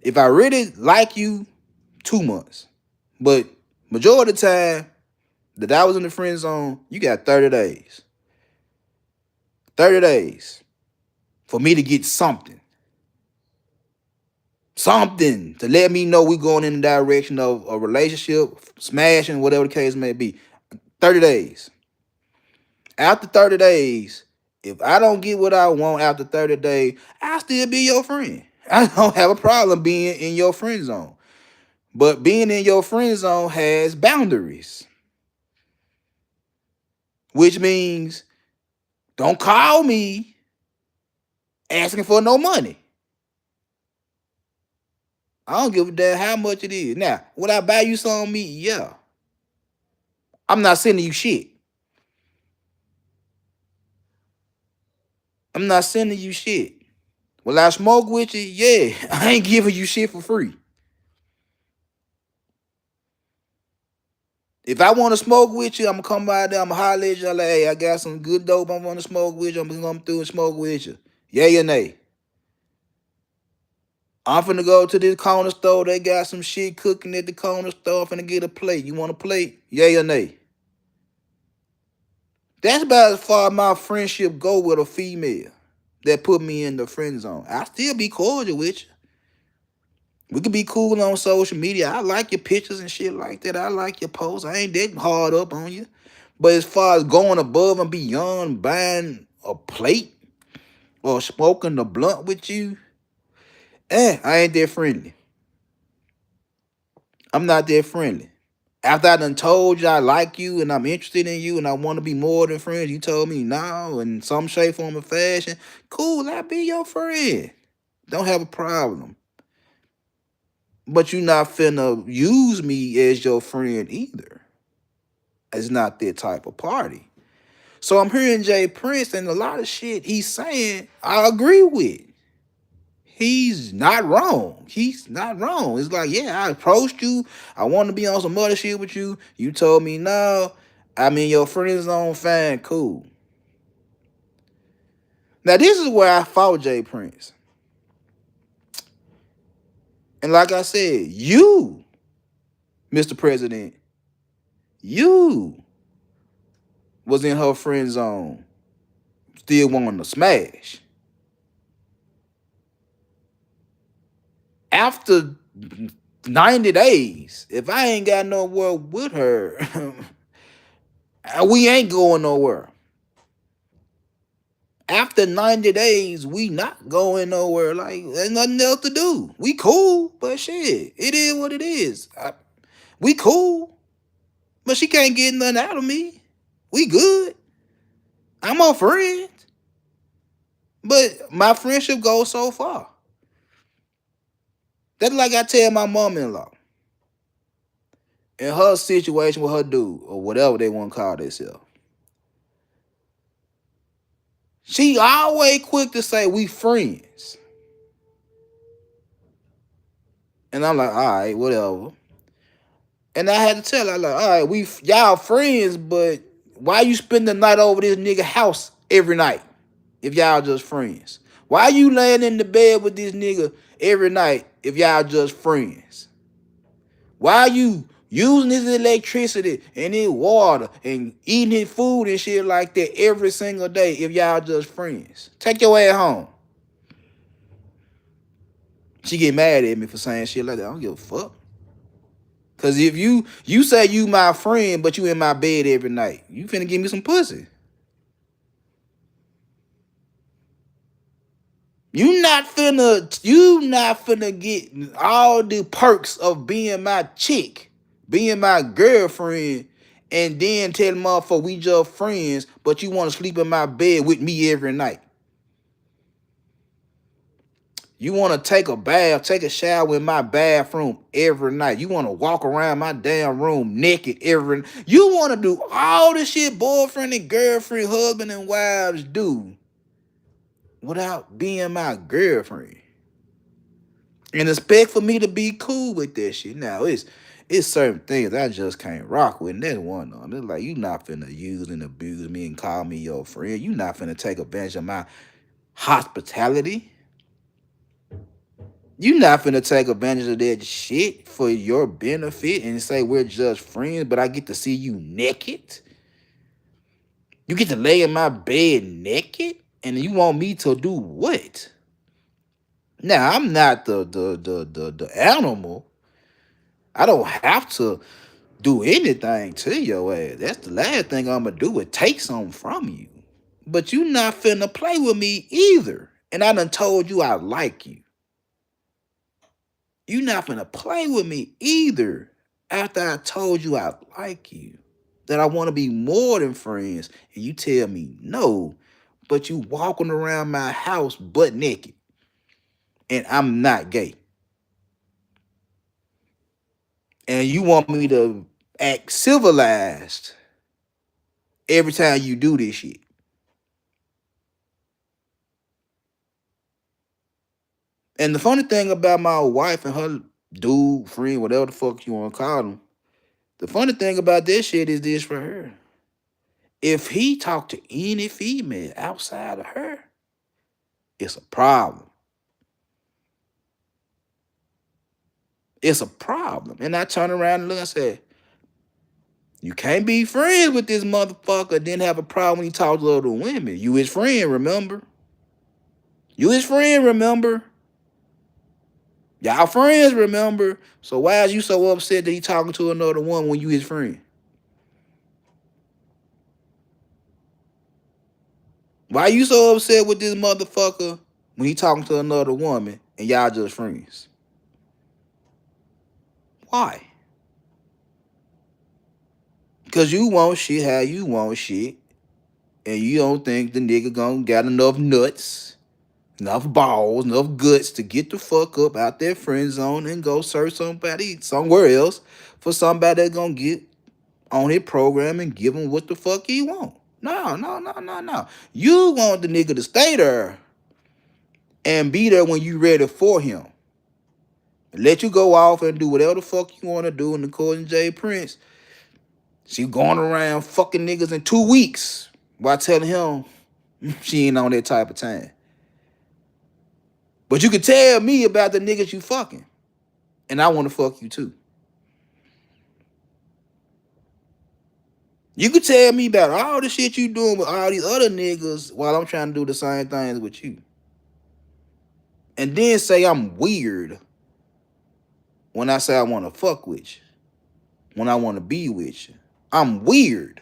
If I really like you, 2 months. But majority of the time that I was in the friend zone, you got 30 days. 30 days for me to get something. Something to let me know we going in the direction of a relationship, smashing, whatever the case may be. 30 days. After 30 days, if I don't get what I want after 30 days, I'll still be your friend. I don't have a problem being in your friend zone. But being in your friend zone has boundaries, which means don't call me asking for no money. I don't give a damn how much it is. Now, would I buy you some meat? Yeah. I'm not sending you shit. I'm not sending you shit. Will I smoke with you? Yeah. I ain't giving you shit for free. If I want to smoke with you, I'm gonna come by there, I'm gonna holler at you, like, hey, I got some good dope, I want to smoke with you, I'm gonna come through and smoke with you. Yay or nay? I'm finna go to this corner store, they got some shit cooking at the corner store, I'm finna get a plate. You want a plate? Yay or nay? That's about as far as my friendship go with a female that put me in the friend zone. I still be cordial with you. We could be cool on social media. I like your pictures and shit like that. I like your posts. I ain't that hard up on you. But as far as going above and beyond buying a plate or smoking a blunt with you, I ain't that friendly. I'm not that friendly. After I done told you I like you and I'm interested in you and I want to be more than friends, you told me no in some shape, form, or fashion. Cool, I'll be your friend. Don't have a problem. But you not finna use me as your friend either. It's not that type of party. So I'm hearing Jay Prince and a lot of shit he's saying, I agree with. He's not wrong. He's not wrong. It's like, yeah, I approached you. I want to be on some other shit with you. You told me no. I'm in your friend zone. Fine, cool. Now, this is where I fought Jay Prince. And like I said, you, Mr. President, you was in her friend zone, still wanting to smash. After 90 days, if I ain't got nowhere with her, we ain't going nowhere. After 90 days, we not going nowhere. Like, there's nothing else to do. We cool, but shit, it is what it is. We cool, but she can't get nothing out of me. We good. I'm a friend, but my friendship goes so far. That's like I tell my mom-in-law. In her situation with her dude, or whatever they want to call themselves, she always quick to say we friends. And I'm like, all right, whatever. And I had to tell her, like, all right, y'all friends, but why you spend the night over this nigga house every night if y'all just friends? Why you laying in the bed with this nigga every night if y'all just friends? Why you using his electricity and his water and eating his food and shit like that every single day if y'all just friends? Take your ass home. She get mad at me for saying shit like that. I don't give a fuck. Cause if you say you my friend, but you in my bed every night, you finna give me some pussy. You not finna get all the perks of being my chick, being my girlfriend, and then tell motherfucker we just friends, but you want to sleep in my bed with me every night. You want to take a bath, take a shower in my bathroom every night. You want to walk around my damn room naked every. You want to do all the shit boyfriend and girlfriend, husband and wives do without being my girlfriend. And expect for me to be cool with that shit. Now, it's certain things I just can't rock with. And that's one of them. It's like, you not finna use and abuse me and call me your friend. You not finna take advantage of my hospitality. You not finna take advantage of that shit for your benefit and say we're just friends, but I get to see you naked. You get to lay in my bed naked, and you want me to do what? Now I'm not the animal. I don't have to do anything to your ass. That's the last thing I'm gonna do is take something from you. But you not finna play with me either. And I done told you I like you. You not finna play with me either. After I told you I like you. That I want to be more than friends. And you tell me no. But you walking around my house butt naked. And I'm not gay. And you want me to act civilized every time you do this shit. And the funny thing about my wife and her dude, friend, whatever the fuck you want to call him, the funny thing about this shit is this for her. If he talked to any female outside of her, it's a problem. It's a problem. And I turn around and look and say, you can't be friends with this motherfucker, then have a problem when he talks to other women. You his friend, remember? You his friend, remember? Y'all friends, remember? So why is you so upset that he talking to another woman when you his friend? Why you so upset with this motherfucker when he talking to another woman and y'all just friends? Why? Because you want shit how you want shit, and you don't think the nigga gonna got enough nuts, enough balls, enough guts to get the fuck up out their friend zone and go search somebody somewhere else for somebody that's gonna get on his program and give him what the fuck he want. No, no, no, no, no. You want the nigga to stay there and be there when you ready for him. Let you go off and do whatever the fuck you want to do. And according to Jay Prince, she going around fucking niggas in 2 weeks while telling him she ain't on that type of time. But you can tell me about the niggas you fucking. And I want to fuck you too. You can tell me about all the shit you doing with all these other niggas while I'm trying to do the same things with you. And then say I'm weird when I say I want to fuck with you. When I want to be with you. I'm weird.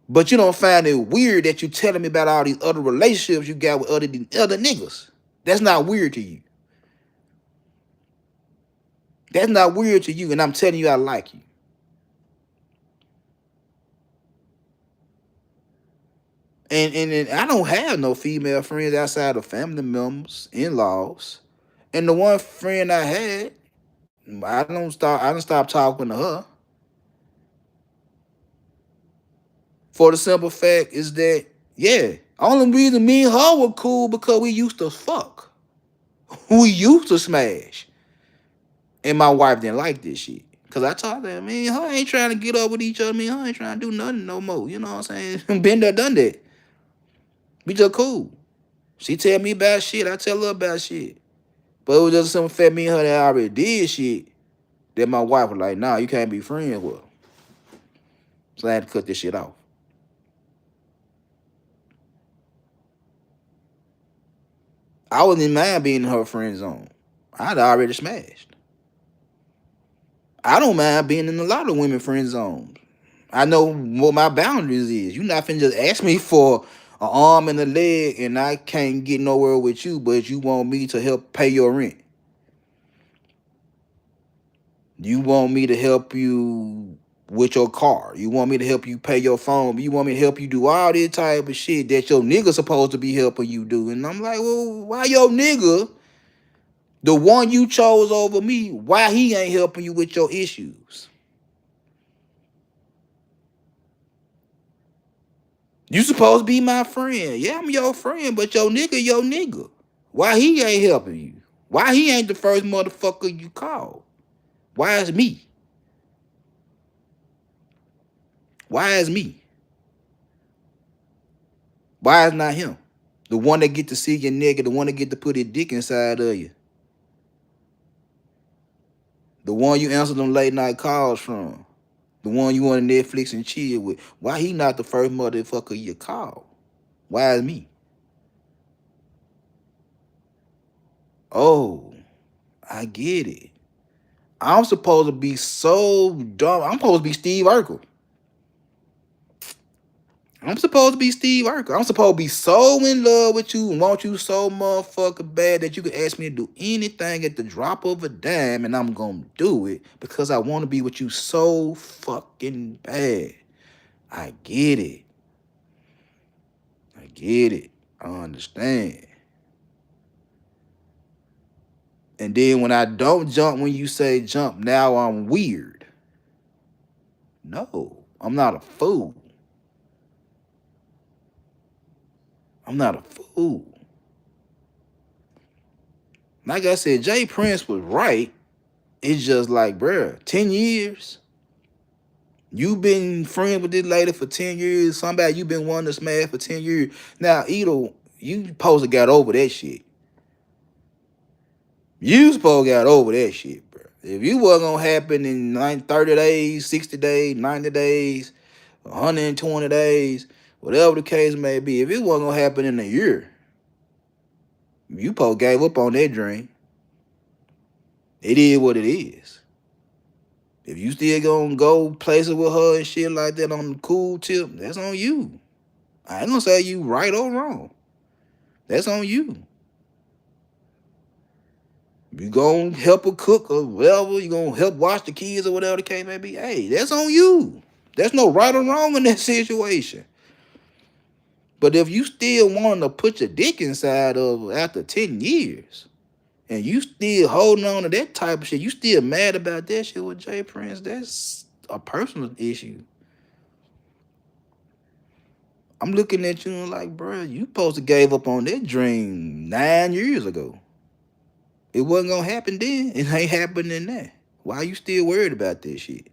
But you don't find it weird that you telling me about all these other relationships you got with other niggas. That's not weird to you. That's not weird to you, and I'm telling you I like you. And I don't have no female friends outside of family members, in-laws. And the one friend I had, I don't stop talking to her. For the simple fact is that, yeah, only reason me and her were cool because we used to fuck. We used to smash. And my wife didn't like this shit. Cause I told her, man, her ain't trying to get up with each other. Man, her ain't trying to do nothing no more. You know what I'm saying? Been there, done that. We just cool. She tell me about shit. I tell her about shit. But it was just some fact me and her that already did shit that my wife was like, nah, you can't be friends with. So I had to cut this shit off. I wasn't in mind being in her friend zone. I'd already smashed. I don't mind being in a lot of women friend zones. I know what my boundaries is. You not finna just ask me for an arm and a leg and I can't get nowhere with you, but you want me to help pay your rent. You want me to help you with your car. You want me to help you pay your phone. You want me to help you do all this type of shit that your nigga supposed to be helping you do. And I'm like, well, why your nigga, the one you chose over me, why he ain't helping you with your issues? You supposed to be my friend. Yeah, I'm your friend, but your nigga, your nigga. Why he ain't helping you? Why he ain't the first motherfucker you call? Why is me? Why is me? Why is not him? The one that get to see your nigga, the one that get to put his dick inside of you. The one you answer them late night calls from. The one you want to Netflix and chill with. Why he not the first motherfucker you call? Why is me? Oh, I get it. I'm supposed to be so dumb. I'm supposed to be Steve Urkel. I'm supposed to be Steve Urkel. I'm supposed to be so in love with you and want you so motherfucking bad that you can ask me to do anything at the drop of a dime and I'm gonna do it because I want to be with you so fucking bad. I get it. I get it. I understand. And then when I don't jump when you say jump, now I'm weird. No, I'm not a fool. I'm not a fool. Like I said, Jay Prince was right. It's just like, bruh, 10 years. You've been friends with this lady for 10 years. Somebody you been wanting to smash for 10 years. Now, either you supposed to got over that shit. You supposed to got over that shit, bro. If you wasn't gonna happen in 30 days, 60 days, 90 days, 120 days, whatever the case may be, if it wasn't gonna happen in a year, you supposed gave up on that dream. It is what it is. If you still gonna go places with her and shit like that on the cool tip, that's on you. I ain't gonna say you right or wrong. That's on you. You gonna help her cook or whatever, you gonna help watch the kids or whatever the case may be. Hey, that's on you. There's no right or wrong in that situation. But if you still wanting to put your dick inside of after 10 years and you still holding on to that type of shit, you still mad about that shit with Jay Prince, that's a personal issue. I'm looking at you and like, bro, you supposed to gave up on that dream 9 years ago. It wasn't gonna happen then. It ain't happening now. Why you still worried about this shit?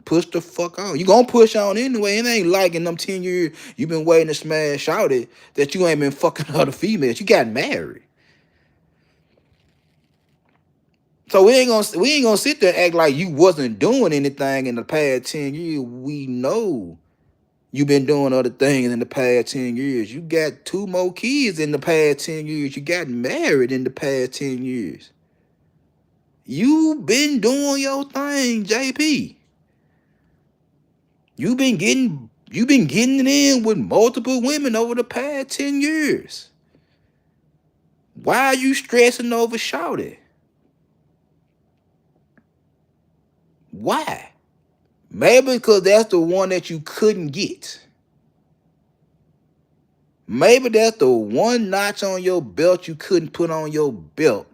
Push the fuck on. You gonna push on anyway. It ain't like in them 10 years you been waiting to smash out it that you ain't been fucking other females. You got married. So we ain't gonna sit there and act like you wasn't doing anything in the past 10 years. We know you been doing other things in the past 10 years. You got 2 more kids in the past 10 years. You got married in the past 10 years. You been doing your thing, JP. You been getting it in with multiple women over the past 10 years. Why are you stressing over Shawty? Why? Maybe because that's the one that you couldn't get. Maybe that's the one notch on your belt you couldn't put on your belt.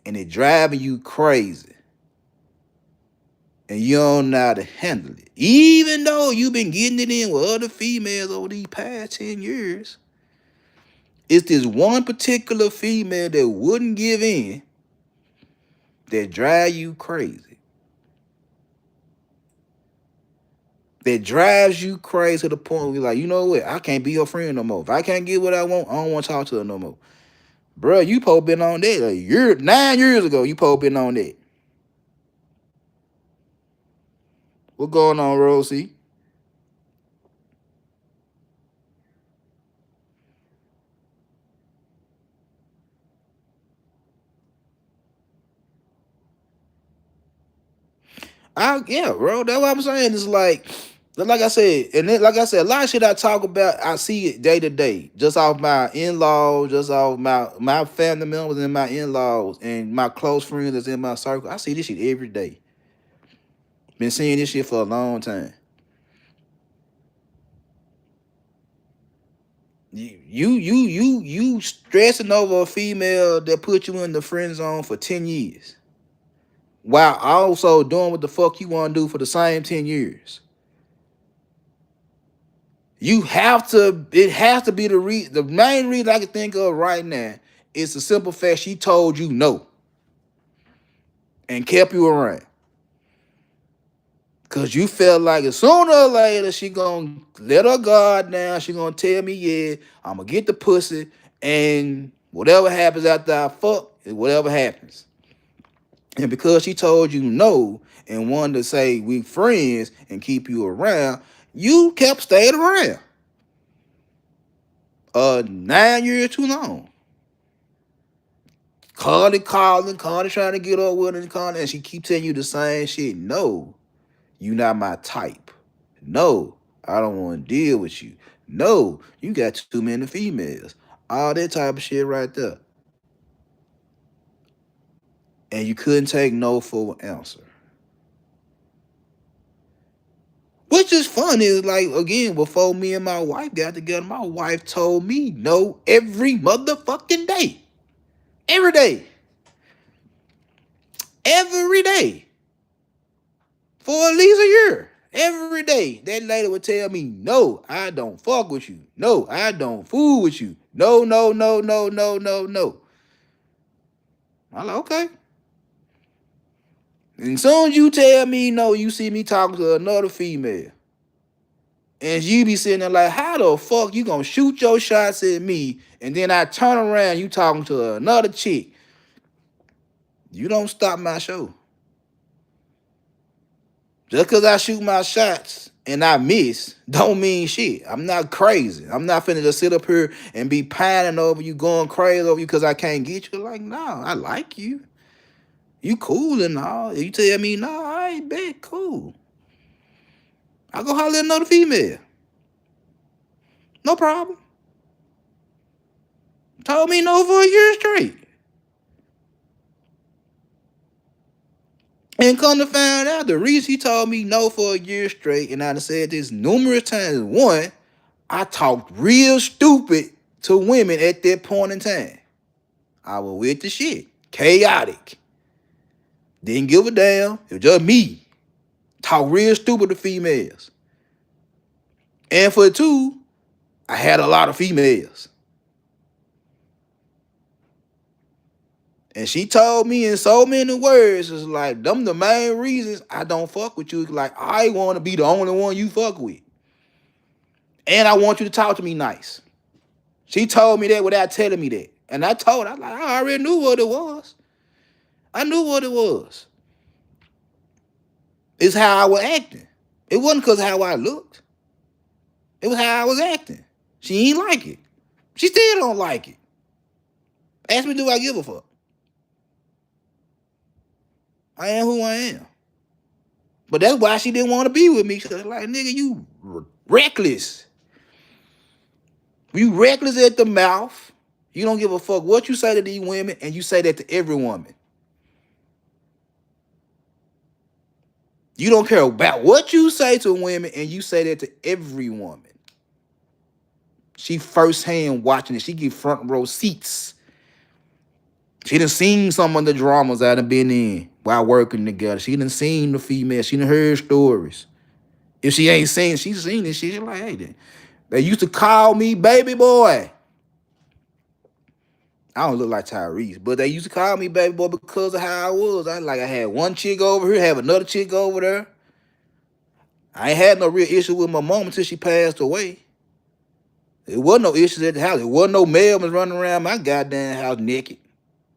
And it driving you crazy. And you don't know how to handle it. Even though you've been getting it in with other females over these past 10 years. It's this one particular female that wouldn't give in that drive you crazy. That drives you crazy to the point where you're like, you know what? I can't be your friend no more. If I can't get what I want, I don't want to talk to her no more. Bro, you supposed been on that. 9 years ago, you supposed been on that. What going on, Rosie? Yeah, bro. That's what I'm saying. It's like I said, and then like I said, a lot of shit I talk about, I see it day to day, just off my in-laws, just off my family members and my in-laws and my close friends that's in my circle. I see this shit every day. Been seeing this shit for a long time. You stressing over a female that put you in the friend zone for 10 years. While also doing what the fuck you want to do for the same 10 years. It has to be the main reason I can think of right now is the simple fact she told you no and kept you around. Cause you felt like sooner or later she gonna let her guard down. She gonna tell me, yeah, I'm gonna get the pussy, and whatever happens after I fuck is whatever happens. And because she told you no and wanted to say we friends and keep you around, you kept staying around. 9 years too long. Cardi trying to get up with her, and she keep telling you the same shit. No, you not my type. No, I don't want to deal with you. No, you got too many females. All that type of shit right there. And you couldn't take no for an answer. Which is funny is like, again, before me and my wife got together, my wife told me no every motherfucking day. Every day. Every day. For at least a year. Every day. That lady would tell me, no, I don't fuck with you. No, I don't fool with you. No, no, no, no, no, no, no. I'm like, okay. And as soon as you tell me no, you see me talking to another female. And you be sitting there like, how the fuck you gonna shoot your shots at me, and then I turn around, you talking to another chick? You don't stop my show. Just because I shoot my shots and I miss, don't mean shit. I'm not crazy. I'm not finna just sit up here and be pining over you, going crazy over you because I can't get you. Like, no, I like you. You cool and all. You tell me, no, I ain't bad, cool. I go holler at another female. No problem. Told me no for a year straight. And come to find out, the reason he told me no for a year straight, and I said this numerous times, one, I talked real stupid to women at that point in time. I was with the shit. Chaotic. Didn't give a damn. It was just me. Talk real stupid to females. And for two, I had a lot of females. And she told me in so many words, it's like, them the main reasons I don't fuck with you. Like, I want to be the only one you fuck with. And I want you to talk to me nice. She told me that without telling me that. And I told her, I already knew what it was. I knew what it was. It's how I was acting. It wasn't because of how I looked. It was how I was acting. She ain't like it. She still don't like it. Ask me, do I give a fuck? I am who I am. But that's why she didn't want to be with me. She was like, nigga, you reckless. You reckless at the mouth. You don't give a fuck what you say to these women, and you say that to every woman. You don't care about what you say to women, and you say that to every woman. She firsthand watching it. She get front row seats. She done seen some of the dramas I done been in while working together. She done seen the female. She done heard stories. If she ain't seen, she's seen this shit. She's like, hey, they used to call me baby boy. I don't look like Tyrese, but they used to call me baby boy because of how I was. I had one chick over here, have another chick over there. I ain't had no real issue with my mom until she passed away. There wasn't no issues at the house. There wasn't no Melvins running around my goddamn house naked.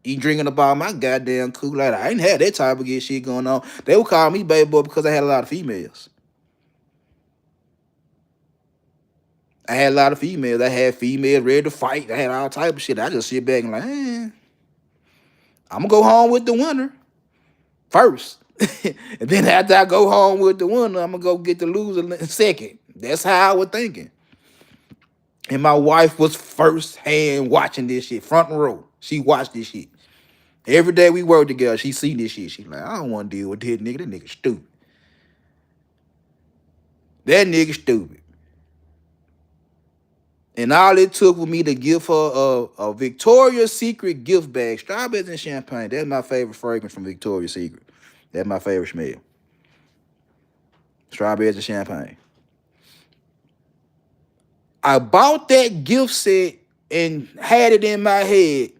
Eating, drinking about my goddamn Kool-Aid. I ain't had that type of good shit going on. They would call me baby boy because I had a lot of females. I had a lot of females. I had females ready to fight. I had all type of shit. I just sit back and like, I'm gonna go home with the winner first. And then after I go home with the winner, I'm gonna go get the loser second. That's how I was thinking. And my wife was first hand watching this shit, front row. She watched this shit. Every day we work together, she see this shit. She like, I don't want to deal with this nigga. That nigga stupid. That nigga stupid. And all it took for me to give her a Victoria's Secret gift bag. Strawberries and champagne. That's my favorite fragrance from Victoria's Secret. That's my favorite smell. Strawberries and champagne. I bought that gift set and had it in my head.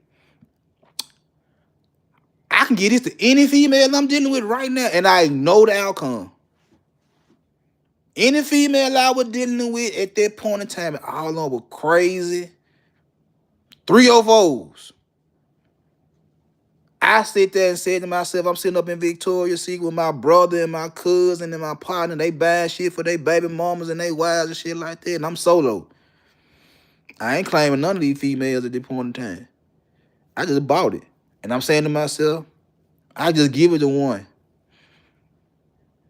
I can get this to any female I'm dealing with right now, and I know the outcome. Any female I was dealing with at that point in time, all of them were crazy. 304s. I sit there and said to myself, I'm sitting up in Victoria's Secret with my brother and my cousin and my partner. They buying shit for their baby mamas and they wives and shit like that. And I'm solo. I ain't claiming none of these females at this point in time. I just bought it. And I'm saying to myself, I just give it to one.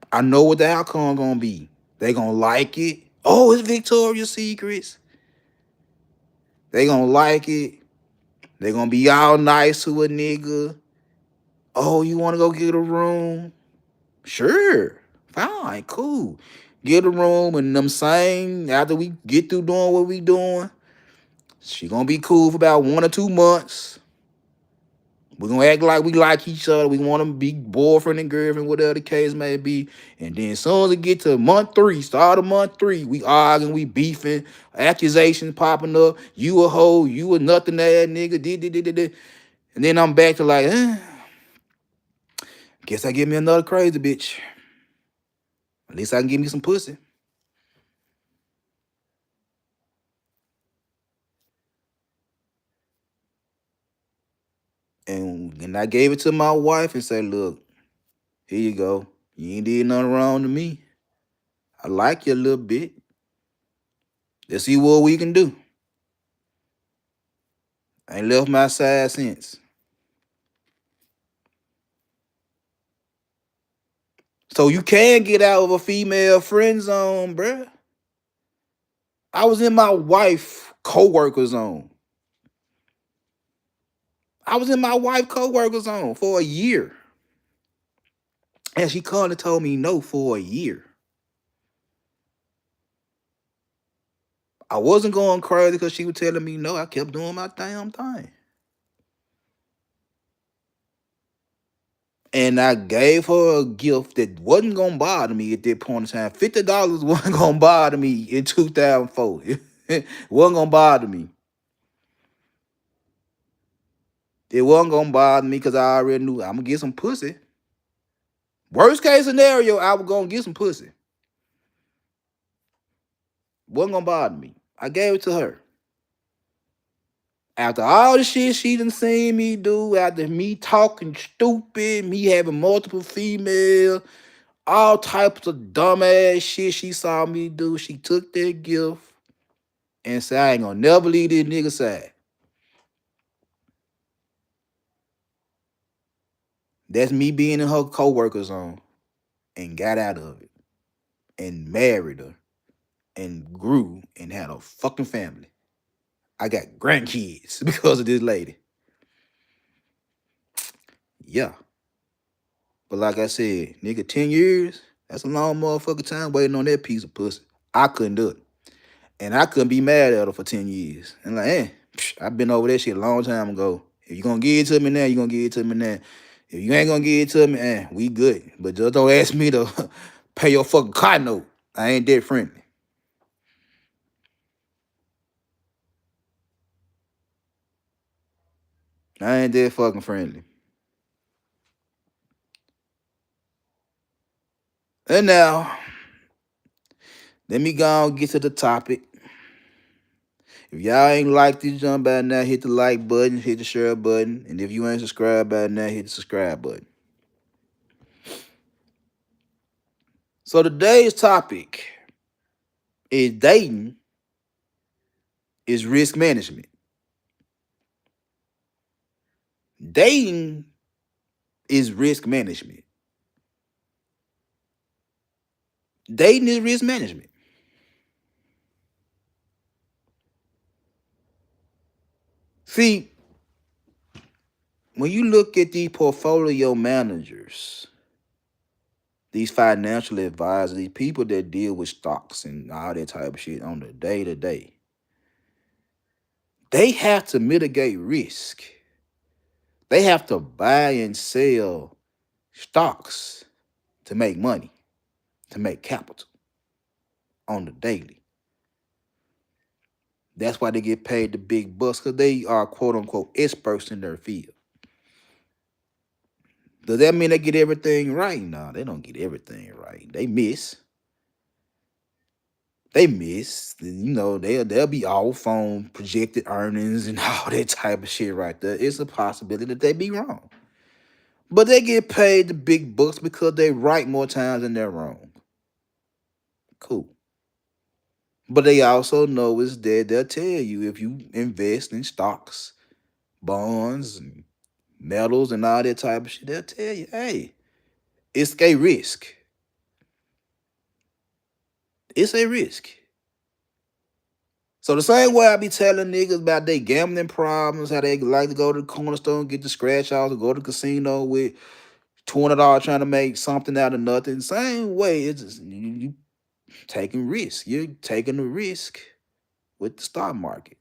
I know what the outcome gonna be. They gonna like it. Oh, it's Victoria's Secrets. They gonna like it. They gonna be all nice to a nigga. Oh, you wanna go get a room? Sure. Fine, cool. Get a room and them same after we get through doing what we doing. She gonna be cool for about 1 or 2 months. We're gonna act like we like each other. We want to be boyfriend and girlfriend, whatever the case may be. And then as soon as it get to month 3, start of month 3, we arguing, we beefing, accusations popping up. You a hoe, you a nothing ass nigga. And then I'm back to like, guess I give me another crazy bitch. At least I can give me some pussy. And I gave it to my wife and said, look, here you go. You ain't did nothing wrong to me. I like you a little bit. Let's see what we can do. I ain't left my side since. So you can get out of a female friend zone, bruh. I was in my wife co-worker zone. I was in my wife co-worker zone for a year. And she called and told me no for a year. I wasn't going crazy because she was telling me no. I kept doing my damn thing. And I gave her a gift that wasn't gonna bother me at that point in time. $50 wasn't gonna bother me in 2004. It wasn't gonna bother me. It wasn't gonna bother me because I already knew I'm gonna get some pussy. Worst case scenario, I was gonna get some pussy. Wasn't gonna bother me. I gave it to her. After all the shit she done seen me do, after me talking stupid, me having multiple females, all types of dumbass shit she saw me do, she took that gift and said, I ain't gonna never leave this nigga side. That's me being in her co-worker zone and got out of it and married her and grew and had a fucking family. I got grandkids because of this lady. Yeah. But like I said, nigga, 10 years, that's a long motherfucking time waiting on that piece of pussy. I couldn't do it. And I couldn't be mad at her for 10 years. And like, I've been over that shit a long time ago. If you're gonna give it to me now, you're gonna give it to me now. If you ain't gonna give it to me, we good. But just don't ask me to pay your fucking car note. I ain't that friendly. I ain't that fucking friendly. And now, let me go and get to the topic. If y'all ain't like this jump by now, hit the like button, hit the share button. And if you ain't subscribed by now, hit the subscribe button. So today's topic is dating is risk management. Dating is risk management. Dating is risk management. See, when you look at these portfolio managers, these financial advisors, these people that deal with stocks and all that type of shit on the day to day, they have to mitigate risk. They have to buy and sell stocks to make money, to make capital on the daily. That's why they get paid the big bucks, because they are quote unquote experts in their field. Does that mean they get everything right? No, they don't get everything right. They miss. they miss. They'll be off on projected earnings and all that type of shit right there. It's a possibility that they be wrong. But they get paid the big bucks because they right more times than they're wrong. Cool. But they also know it's that they'll tell you if you invest in stocks, bonds, and metals and all that type of shit, they'll tell you, hey, it's a risk. It's a risk. So the same way I be telling niggas about their gambling problems, how they like to go to the corner store and get the scratch offs, or go to the casino with $20 trying to make something out of nothing. Same way, it's just, you taking risk. You're taking a risk with the stock market.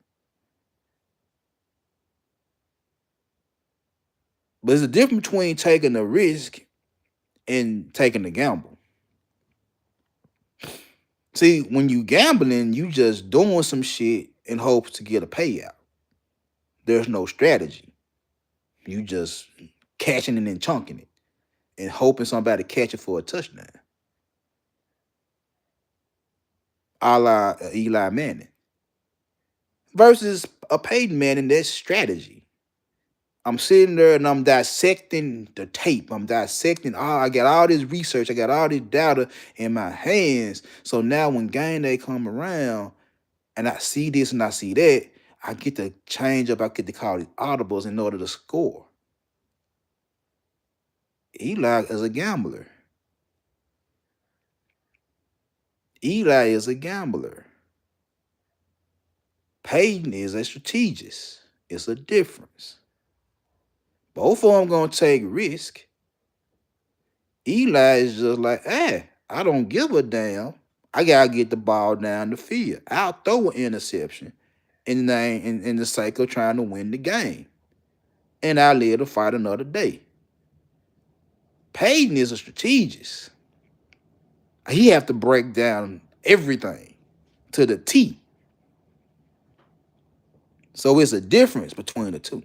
But there's a difference between taking a risk and taking a gamble. See, when you gambling, you just doing some shit in hopes to get a payout. There's no strategy. You just catching it and chunking it and hoping somebody catch it for a touchdown. A la Eli Manning. Versus a Peyton Manning, that's strategy. I'm sitting there and I'm dissecting the tape. I'm dissecting. I got all this research. I got all this data in my hands. So now when game day come around and I see this and I see that, I get to change up. I get to call these audibles in order to score. Eli is a gambler. Eli is a gambler. Peyton is a strategist. It's a difference. Both of them gonna take risk. Eli is just like, I don't give a damn. I gotta get the ball down the field. I'll throw an interception in the sake of trying to win the game. And I'll live to fight another day. Peyton is a strategist. He have to break down everything to the T. So it's a difference between the two.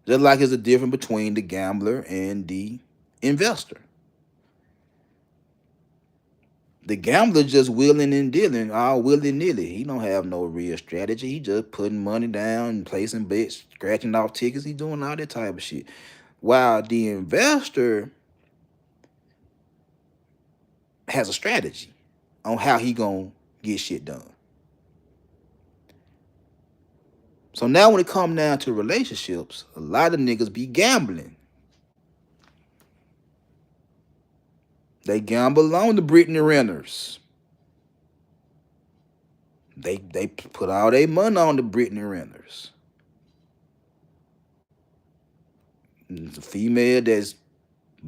Just like it's a difference between the gambler and the investor. The gambler just willing and dealing, all willy nilly. He don't have no real strategy. He just putting money down and placing bets, scratching off tickets. He doing all that type of shit. While the investor has a strategy on how he gonna get shit done. So now when it come down to relationships, a lot of niggas be gambling. They gamble on the Brittany Renters. They put all their money on the Brittany Renters. It's a female that's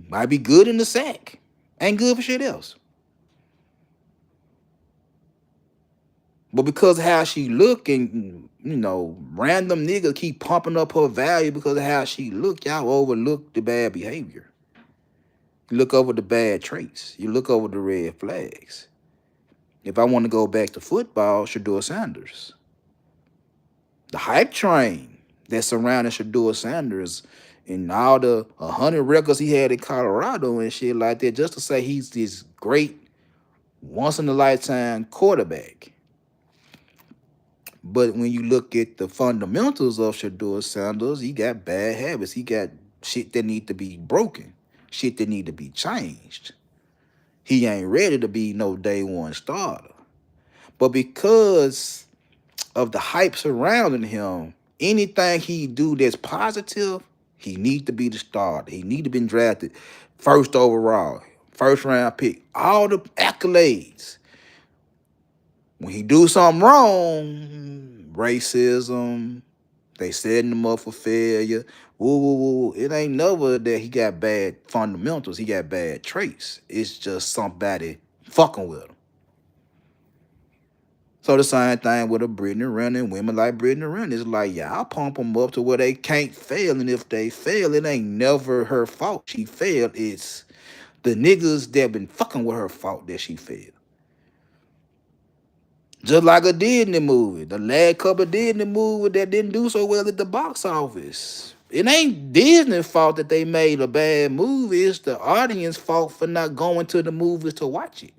might be good in the sack, ain't good for shit else. But because of how she look and random niggas keep pumping up her value because of how she look, y'all overlook the bad behavior. You look over the bad traits. You look over the red flags. If I want to go back to football, Shedeur Sanders. The hype train that surrounded Shedeur Sanders and all the 100 records he had in Colorado and shit like that, just to say he's this great once-in-a-lifetime quarterback. But when you look at the fundamentals of Shedeur Sanders, he got bad habits. He got shit that need to be broken, shit that need to be changed. He ain't ready to be no day one starter. But because of the hype surrounding him, anything he do that's positive, he need to be the starter. He need to be drafted first overall, first round pick, all the accolades. When he do something wrong, racism, they setting him up for failure. Woo, woo, woo. It ain't never that he got bad fundamentals. He got bad traits. It's just somebody fucking with him. So the same thing with a Brittany Renner and women like Brittany Renner. It's like, y'all pump them up to where they can't fail. And if they fail, it ain't never her fault she failed. It's the niggas that been fucking with her fault that she failed. Just like a Disney movie. The last couple of Disney movies that didn't do so well at the box office. It ain't Disney's fault that they made a bad movie. It's the audience fault for not going to the movies to watch it.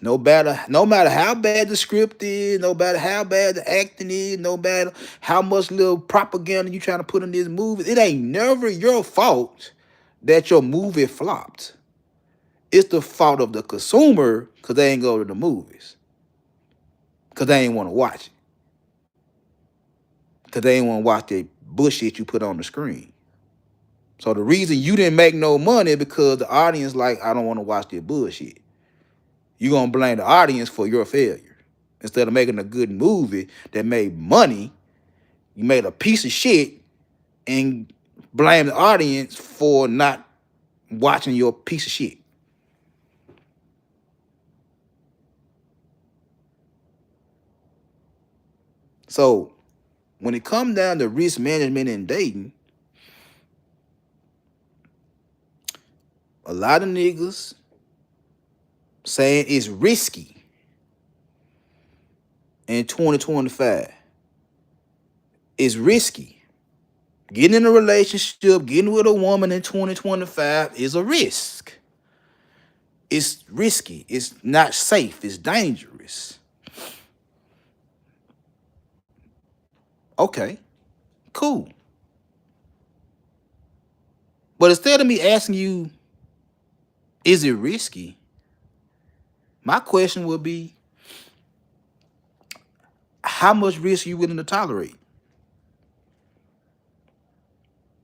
No matter how bad the script is, no matter how bad the acting is, no matter how much little propaganda you trying to put in this movie, it ain't never your fault that your movie flopped. It's the fault of the consumer because they ain't go to the movies. Because they ain't want to watch it. Because they ain't want to watch the bullshit you put on the screen. So the reason you didn't make no money because the audience like, I don't want to watch this bullshit. You're going to blame the audience for your failure. Instead of making a good movie that made money, you made a piece of shit and blame the audience for not watching your piece of shit. So when it comes down to risk management and dating, a lot of niggas saying it's risky in 2025. It's risky. Getting in a relationship, getting with a woman in 2025 is a risk. It's risky. It's not safe. It's dangerous. Okay, cool. But instead of me asking you, is it risky? My question would be, how much risk are you willing to tolerate?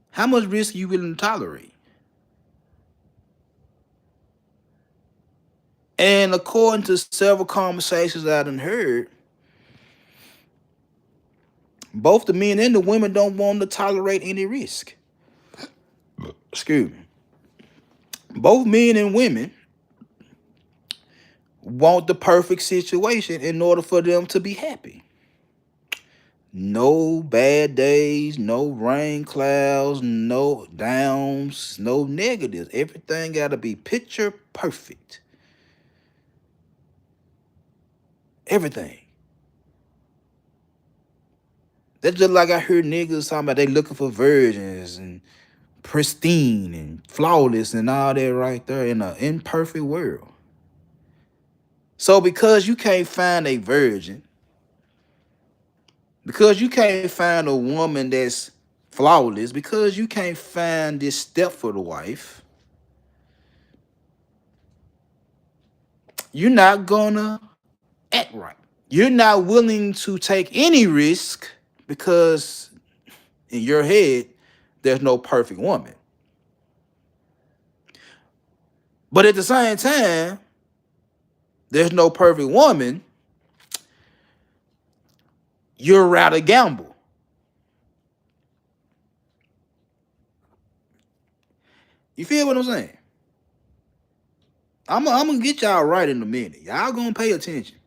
How much risk are you willing to tolerate? And according to several conversations I done heard, both the men and the women don't want to tolerate any risk. Excuse me. Both men and women want the perfect situation in order for them to be happy. No bad days, no rain clouds, no downs, no negatives. Everything got to be picture perfect. Everything. That's just like I heard niggas talking about they looking for virgins and pristine and flawless and all that right there in an imperfect world. So because you can't find a virgin, because you can't find a woman that's flawless, because you can't find this step for the wife, you're not gonna act right. You're not willing to take any risk because in your head, there's no perfect woman. But at the same time, there's no perfect woman. You're rather gamble. You feel what I'm saying? I'm gonna get y'all right in a minute. Y'all gonna pay attention.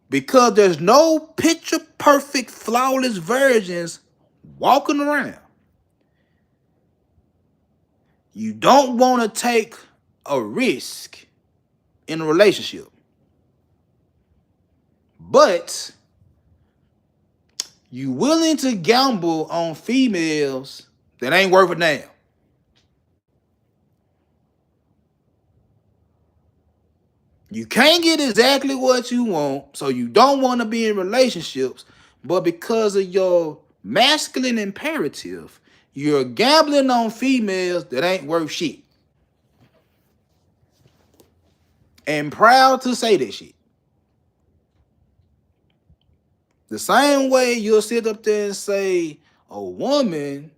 Because there's no picture perfect, flawless virgins walking around. You don't want to take a risk in a relationship. But you willing to gamble on females that ain't worth a damn. You can't get exactly what you want, so you don't want to be in relationships, but because of your masculine imperative, you're gambling on females that ain't worth shit. And proud to say that shit. The same way you'll sit up there and say a woman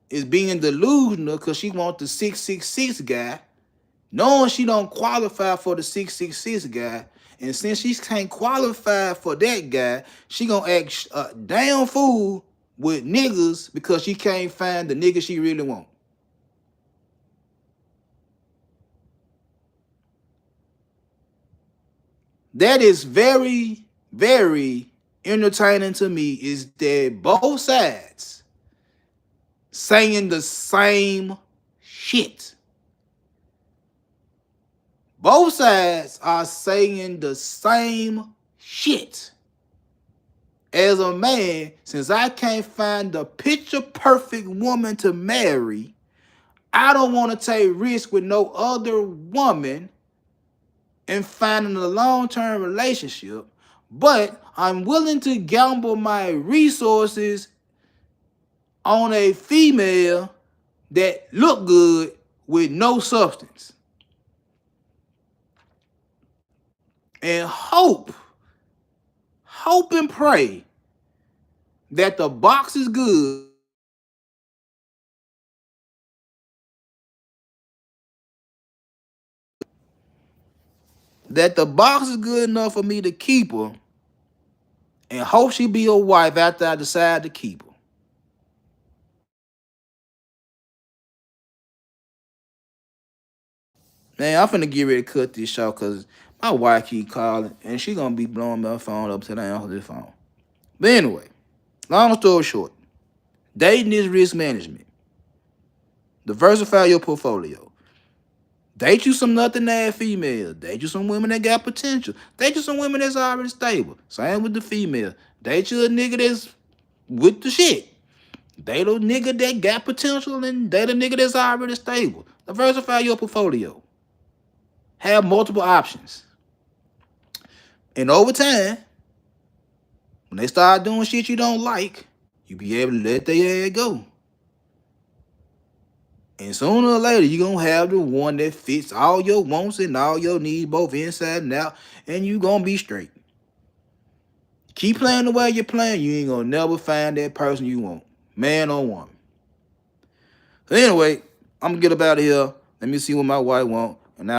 is being delusional because she wants the 666 guy, knowing she don't qualify for the 666 guy. And since she can't qualify for that guy, she gonna act a damn fool with niggas because she can't find the nigga she really want. That is very, very entertaining to me, is that both sides saying the same shit. Both sides are saying the same shit. As a man, since I can't find the picture perfect woman to marry, I don't want to take risks with no other woman and finding a long-term relationship, but I'm willing to gamble my resources on a female that look good with no substance. And hope and pray that the box is good, that the box is good enough for me to keep her, and hope she be a wife after I decide to keep her. Man, I'm finna get ready to cut this show because my wife keep calling and she gonna be blowing my phone up till I answer this phone. But anyway, long story short, dating is risk management. Diversify your portfolio. Date you some nothing ass females. Date you some women that got potential. Date you some women that's already stable. Same with the female. Date you a nigga that's with the shit. Date a nigga that got potential and date a nigga that's already stable. Diversify your portfolio. Have multiple options. And over time, when they start doing shit you don't like, you be able to let their ass go. And sooner or later, you're going to have the one that fits all your wants and all your needs, both inside and out, and you going to be straight. Keep playing the way you're playing, you ain't going to never find that person you want, man or woman. So anyway, I'm going to get up out of here. Let me see what my wife want.